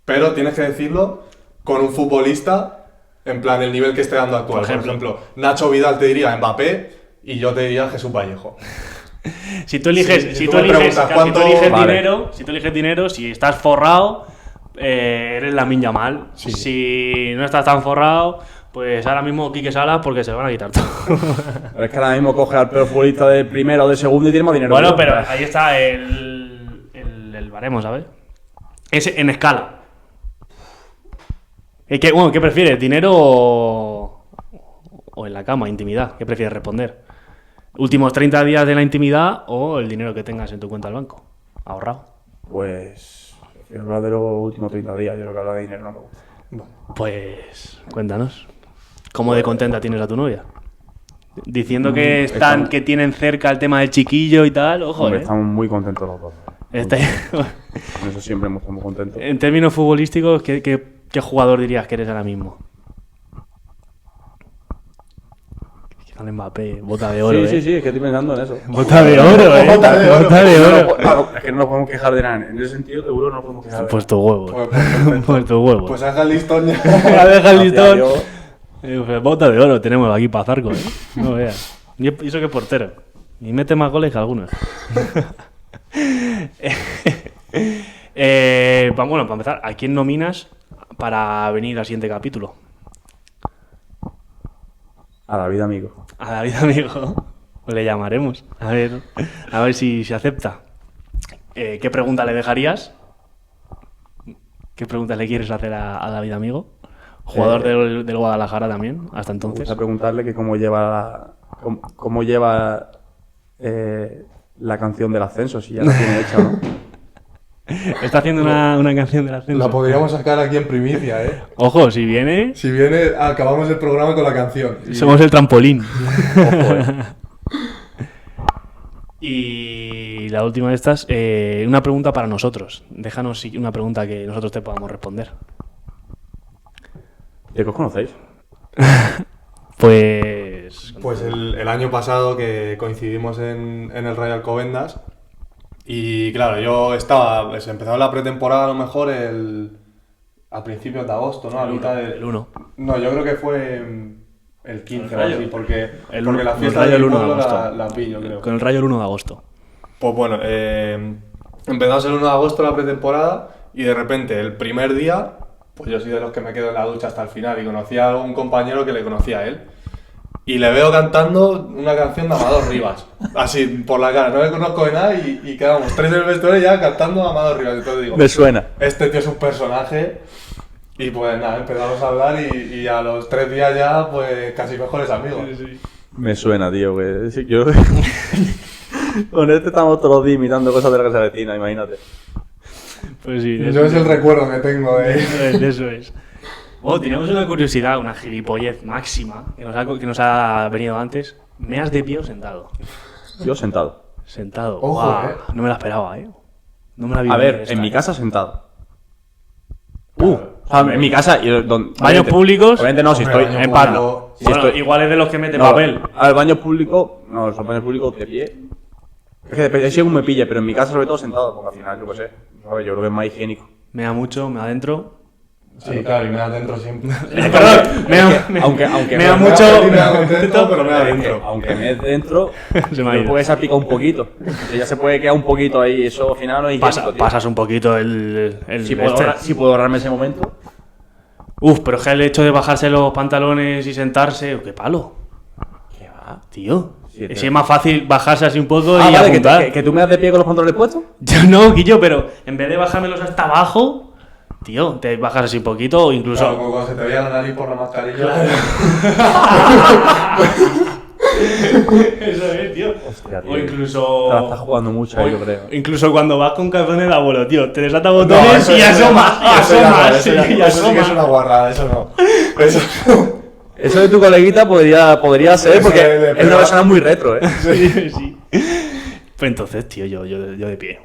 pero tienes que decirlo con un futbolista, en plan el nivel que esté dando actual. Por ejemplo, Nacho Vidal te diría Mbappé y yo te diría Jesús Vallejo. si tú eliges, Sí, si tú tú me eliges, preguntas, claro, si tú ¿cuánto eliges vale? dinero, si estás forrado, eres Lamine Yamal. Sí. Si no estás tan forrado, pues ahora mismo Quique Salas porque se van a quitar todo. Pero es que ahora mismo coge al peor futbolista de primero o de segundo y tiene más dinero. Bueno, que yo. pero ahí está el baremo, ¿sabes? Es en escala. ¿Qué prefieres? ¿Dinero o en la cama, intimidad? ¿Qué prefieres responder? últimos 30 días de la intimidad o el dinero que tengas en tu cuenta del banco, ahorrado. Pues prefiero hablar de los últimos 30 días, yo creo que hablar de dinero no me gusta. Pues cuéntanos, ¿cómo de contenta tienes a tu novia? Diciendo que tienen cerca el tema del chiquillo y tal, ojo, Hombre, estamos muy contentos los dos. Con eso siempre estamos contentos. En términos futbolísticos, ¿qué jugador dirías que eres ahora mismo? Mbappé, bota de oro. Sí, es que estoy pensando en eso. Bota de oro, Bota de oro. Bota de oro. No, es que no nos podemos quejar de nada. En ese sentido, seguro no nos podemos quejar. Pues tu huevo. Pues tu huevo. Pues haga el listón ya. Deja el listón. Yo... Bota de oro tenemos aquí para Zarco, No veas. Y eso que es portero. Y mete más goles que algunos. Bueno, para empezar, ¿a quién nominas para venir al siguiente capítulo? A David Amigo. A David Amigo. Pues le llamaremos. A ver si se acepta. ¿Qué pregunta le dejarías? ¿Qué pregunta le quieres hacer a David Amigo? Jugador del Guadalajara también, hasta entonces. Vamos a preguntarle que cómo lleva la canción del ascenso, si ya la tiene hecha o no. Está haciendo una canción del ascenso. La podríamos sacar aquí en primicia, ¿eh? Ojo, si viene... Si viene, acabamos el programa con la canción. Somos el trampolín. Y la última de estas, una pregunta para nosotros. Déjanos una pregunta que nosotros te podamos responder. ¿De qué os conocéis? Pues el año pasado que coincidimos en el Rayo Alcobendas. Y claro, yo estaba, empezaba la pretemporada a lo mejor a principios de agosto, ¿no? El 1. No, yo creo que fue el 15 o así, porque la con fiesta el Rayo del el 1 de pueblo agosto. la pillo, creo. Con el Rayo el 1 de agosto. Pues bueno, empezamos el 1 de agosto la pretemporada y de repente el primer día, pues yo soy de los que me quedo en la ducha hasta el final y conocí a un compañero que le conocía a él. Y le veo cantando una canción de Amador Rivas, así por la cara, no le conozco de nada y quedamos 3 en el vestuario ya cantando a Amador Rivas. Entonces digo, Me suena. este tío es un personaje. Y pues nada, empezamos a hablar y a los 3 días ya, pues casi mejores amigos. Sí. Me suena, tío. Yo... Con este estamos todos los días imitando cosas de la casa vecina, imagínate. Pues sí. Yo es el recuerdo que tengo de... Eso es. Tenemos una curiosidad, una gilipollez máxima que nos ha venido antes. ¿Meas de pie o sentado? Yo sentado. Sentado. Ojo, Wow, no me la esperaba, No me la vi A venir ver, esta, en mi casa sentado. Claro. O sea, en mi casa... ¿Baños públicos? Obviamente no, si Hombre, estoy baño en paro. público. Si Bueno, estoy... igual es de los que meten No, papel. A ver, baños públicos... No, son baños públicos de pie. Es que depende, según me pille, pero en mi casa sobre todo sentado, porque al final, yo qué sé. ¿Sabes? Yo creo que es más higiénico. Me da mucho, me da dentro. Sí, claro, y me da dentro siempre. Perdón, Aunque me da me mucho. Me da contento, pero me da dentro. Aunque me es dentro, Se me ha me ido. puede salpicar un poquito. Ya se puede quedar un poquito ahí, eso al final no es higiénico, tío. Pasas un poquito el Si puedo ahorrarme ese momento. Pero es que el hecho de bajarse los pantalones y sentarse, qué palo. ¿Qué va? Tío. Sí, Si es más fácil bajarse así un poco y Vale, apuntar. que tú me das de pie con los pantalones puestos. Yo no, Guillo, pero en vez de bajármelos hasta abajo, tío, te bajas así un poquito o incluso. Claro, como cuando se te veía la nariz por la mascarilla. Eso es, tío. Hostia, tío. O incluso. Te la estás jugando mucho ahí, yo creo. Incluso cuando vas con calzones de abuelo, tío, te desata botones eso y ya no. asomas, y Eso ya no, asomas, eso ya no. y Eso sí que es asomas. una guarrada, eso no. Eso Eso de tu coleguita podría ser Eso porque de es una pegar. persona muy retro, ¿eh? Sí. Pues entonces, tío, yo de pie.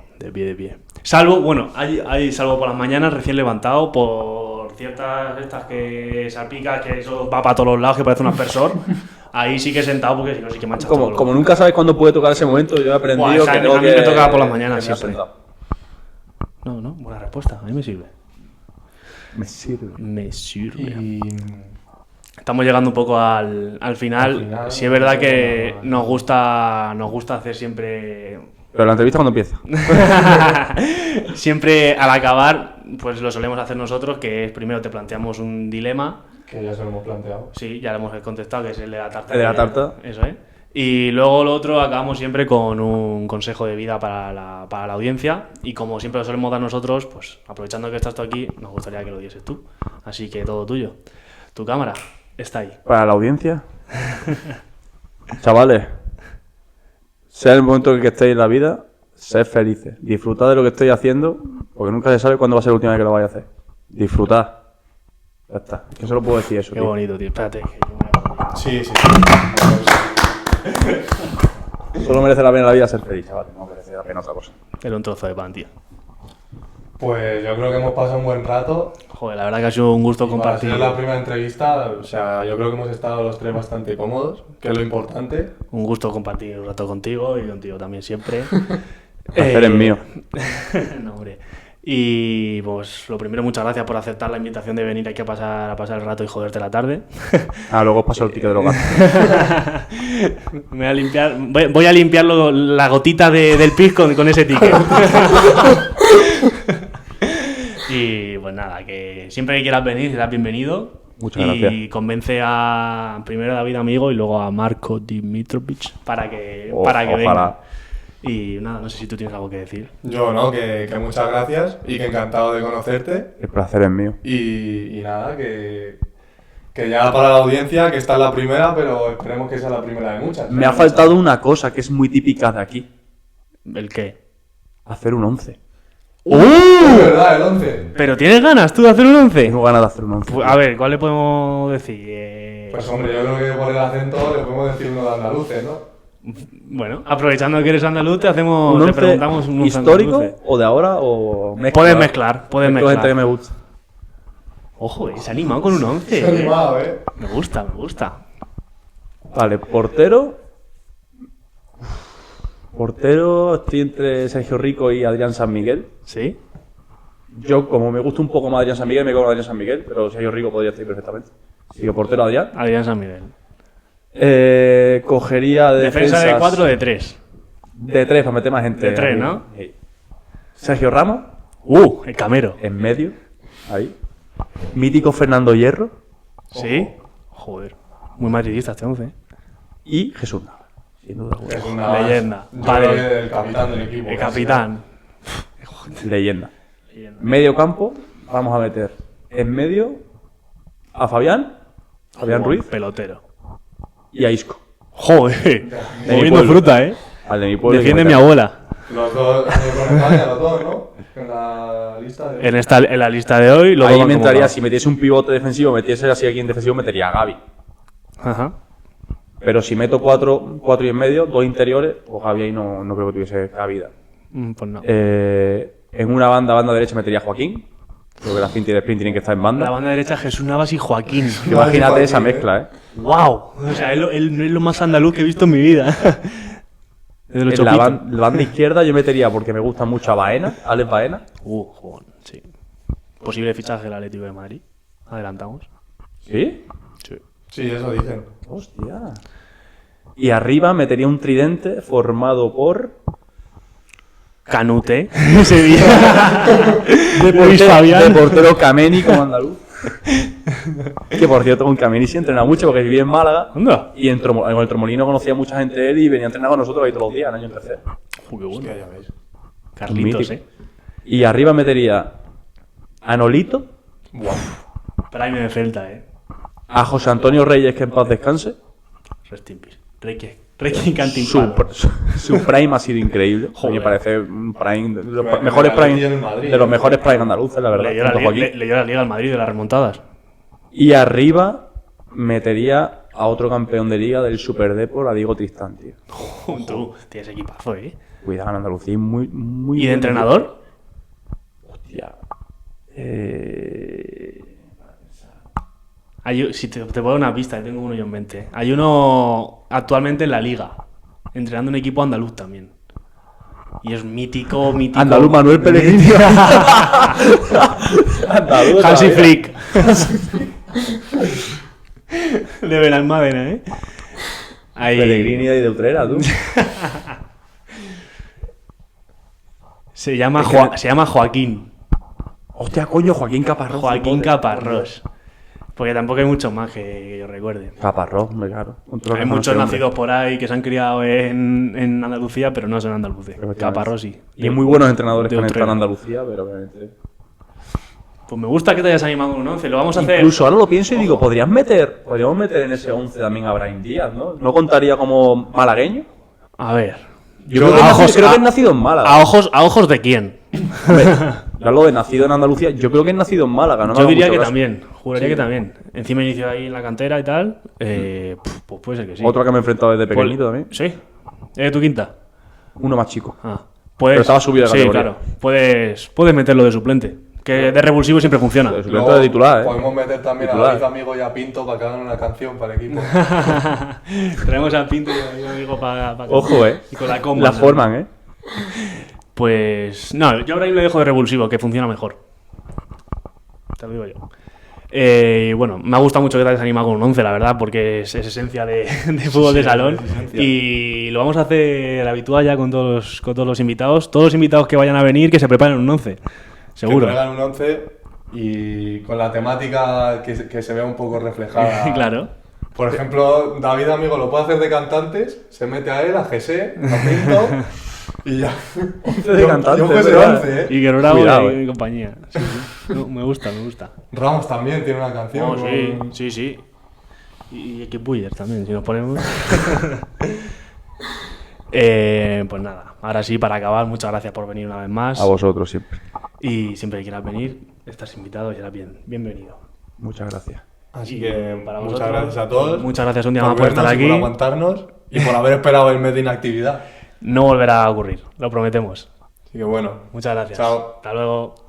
Salvo, bueno, hay salvo por las mañanas recién levantado por ciertas estas que salpicas, que eso va para todos los lados, que parece un aspersor. Ahí sí que he sentado porque si no sí que mancha todo. Como nunca sabes cuándo puede tocar ese momento, yo he aprendido Buah, esa que a tengo mí que... me toca por las mañanas que me siempre. ha sentado. No, buena respuesta, a mí me sirve. Me sirve. Y... Estamos llegando un poco al final. Al final, Sí es verdad que no. nos gusta hacer siempre... Pero la entrevista cuando empieza. Siempre al acabar, pues lo solemos hacer nosotros, que es primero te planteamos un dilema. Que ya se lo hemos planteado. Sí, ya lo hemos contestado, que es el de la tarta. El de la tarta. Eso es. Y luego lo otro acabamos siempre con un consejo de vida para la audiencia. Y como siempre lo solemos dar nosotros, pues aprovechando que estás tú aquí, nos gustaría que lo dieses tú. Así que todo tuyo. Tu cámara está ahí. Para la audiencia. Chavales, sea el momento en el que estéis en la vida, sed felices. Disfrutad de lo que estéis haciendo, porque nunca se sabe cuándo va a ser la última vez que lo vais a hacer. Disfrutad. Ya está. Yo solo puedo decir eso. Qué tío. bonito, tío. Espérate. Sí. Solo merece la pena la vida ser feliz, chaval. No merece la pena otra cosa. Era un trozo de pan, tío. Pues yo creo que hemos pasado un buen rato. Joder, la verdad que ha sido un gusto Y para compartir. ser la primera entrevista, o sea, yo creo que hemos estado los tres bastante cómodos, que es lo importante. Un gusto compartir un rato contigo y contigo también siempre. Placer es mío. No, hombre. Y pues lo primero, muchas gracias por aceptar la invitación de venir aquí a pasar el rato y joderte la tarde. Luego os paso el ticket de los gatos. Me voy a limpiar, voy a limpiar la gotita del pis con ese ticket. Y pues nada, que siempre que quieras venir serás bienvenido. Muchas y gracias. convence primero a David Amigo y luego a Marco Dimitrovic para que Ojalá. venga. Y nada, no sé si tú tienes algo que decir. Yo no, que muchas gracias y que encantado de conocerte. El placer es mío. Y nada, que ya para la audiencia, que esta es la primera, pero esperemos que sea la primera de muchas. Me ha faltado una cosa que es muy típica de aquí. ¿El qué? Hacer un 11. Es verdad, el 11. ¿Pero tienes ganas tú de hacer un 11? Tengo ganas de hacer un 11. Pues, a ver, ¿cuál le podemos decir? Pues hombre, yo creo que por el acento le podemos decir uno de andaluces, ¿no? Bueno, aprovechando que eres andaluz, te ¿Un te 11 preguntamos un 11 histórico andaluz. o de ahora o mezcla? Puedes mezclar, puedes Mezclo gente que mezclar. me gusta. Ojo, se ha animado con un 11. Estoy animado, ¿eh? Me gusta, me gusta. Vale, portero. Portero, estoy entre Sergio Rico y Adrián San Miguel. ¿Sí? Yo, como me gusta un poco más Adrián San Miguel, me quedo con Adrián San Miguel, pero Sergio Rico podría estar ahí perfectamente. Así que portero Adrián. Adrián San Miguel. Cogería Defensa de defensas 4 o de 3. de 3 para meter más gente. De 3, aquí. ¿no? Sí. Sergio Ramos, El Camero. en medio. Ahí. Mítico Fernando Hierro ¿Sí? Joder. Muy madridista este 11. y Jesús Navas. Sin duda alguna. Es una Leyenda. Yo Vale. creo que el capitán del equipo. El casi. capitán. Leyenda. Medio campo, vamos a meter en medio a Fabián Ruiz Pelotero. y a Isco. Joder. mi Moviendo pueblo. fruta, ¿eh? Al de mi pueblo. Defiende que mi meter. abuela. Los dos, con España, los dos, ¿no? En la lista de... En la lista de hoy, los Ahí dos me van entraría, convocados. si metiese un pivote defensivo, metiese así aquí en defensivo, metería a Gavi. Ajá. Pero si meto cuatro y en medio, dos interiores, pues Gavi ahí no creo que tuviese cabida. Pues no. En una banda derecha metería a Joaquín. Creo que la finta y el sprint tienen que estar en La banda. banda derecha, Jesús Navas y Joaquín. Imagínate Joaquín, esa mezcla, ¿eh? ¡Wow! O sea, él no es lo más andaluz que he visto en mi vida. Desde los En la chopitos. banda izquierda yo metería, porque me gusta mucho a Baena, Alex Baena. Joder, sí. Posible fichaje del Atlético de Madrid. Adelantamos. ¿Sí? Sí. Sí, eso dicen. Hostia. Y arriba metería un tridente formado por... Canute. Sevilla. Luis Fabián. De portero Kameni como andaluz. Que por cierto, con Kameni sí entrena mucho porque vivía en Málaga. Anda. Y en el Tremolino conocía mucha gente de él y venía a entrenar con nosotros ahí todos los días, en año tercero. Qué bueno. Hostia, ya ves. Carlitos, Mítico. Y arriba metería a Nolito, Prime de Celta, a José Antonio Reyes, que en paz descanse. Rest in peace. Reiki Cantin Su prime ha sido increíble. A mí Joder. me parece un prime de los Pero mejores en Madrid y prime, en Madrid, de los ¿no? mejores prime andaluces, la verdad. Leyó junto a Joaquín. la Liga al Madrid de las remontadas. Y arriba metería a otro campeón de liga del Super Depor, a Diego Tristán, tío. Tú tienes equipazo, ¿eh? Cuidado en Andalucía, muy ¿Y de buen entrenador? equipo. Hostia. Si te puedo dar una pista, tengo uno yo en mente. Hay uno actualmente en la Liga, entrenando un equipo andaluz también. Y es mítico. Andaluz Manuel Pellegrini. Andaluz. Hansi todavía. Flick. De Benalmádena, ¿eh? Ahí. Pellegrini de Utrera, tú. Se llama Joaquín. Hostia, coño, Joaquín Caparrós. Joaquín Caparrós. Porque tampoco hay muchos más que yo recuerde. Caparrós, hombre, claro. Hay muchos nacidos por ahí que se han criado en Andalucía, pero no son andaluces. Caparrós sí. Y hay muy buenos entrenadores de que han entrado en Utrera. Andalucía, pero obviamente. Pues me gusta que te hayas animado con un 11. Lo vamos a hacer. Incluso ahora lo pienso y digo, podríamos meter en ese 11 también a Brahim Díaz, ¿no? ¿No contaría como malagueño? A ver. Yo creo que es nacido en Málaga. ¿A ojos de quién? Hombre, yo hablo de nacido en Andalucía, yo creo que es nacido en Málaga, ¿no? Yo diría que también, juraría que también. Encima inició ahí en la cantera y tal, pues puede ser que sí. Otro que me he enfrentado desde pequeñito también. ¿Sí? ¿Es de tu quinta? Uno más chico. Pero estaba subido de categoría. Sí, claro. Puedes meterlo de suplente. Que de revulsivo siempre funciona. De suplente de titular, ¿eh? Podemos meter también a David Amigo y a Pinto para que hagan una canción para el equipo. Traemos a Pinto y a David Amigo para Ojo, y con la comba. La forman, ¿eh? Pues no, yo ahora le dejo de revulsivo, que funciona mejor. Te lo digo yo. Bueno, me ha gustado mucho que te hayas animado con un 11, la verdad, porque es esencia de fútbol de salón. Y lo vamos a hacer habitual ya con todos los invitados. Todos los invitados que vayan a venir, que se preparen un 11. Seguro. Que traigan un 11 y con la temática que se vea un poco reflejada. Claro. Por ejemplo, David Amigo lo puede hacer de cantantes, se mete a él, a José, a Pinto y ya. 11 de cantantes. Yo de 11, ¿eh? Y que Bravo Cuidado, y compañía. Sí. No, me gusta. Ramos también tiene una canción. Sí. Y Keep Buyer también, si nos ponemos. Pues nada, ahora sí, para acabar, muchas gracias por venir una vez más. A vosotros siempre. Y siempre que quieras venir, estás invitado y serás bienvenido. Muchas gracias. Así que para muchas vosotros, gracias a todos. Muchas gracias un día más por estar aquí. Por aguantarnos y por haber esperado el mes de inactividad. No volverá a ocurrir, lo prometemos. Así que bueno. Muchas gracias. Chao. Hasta luego.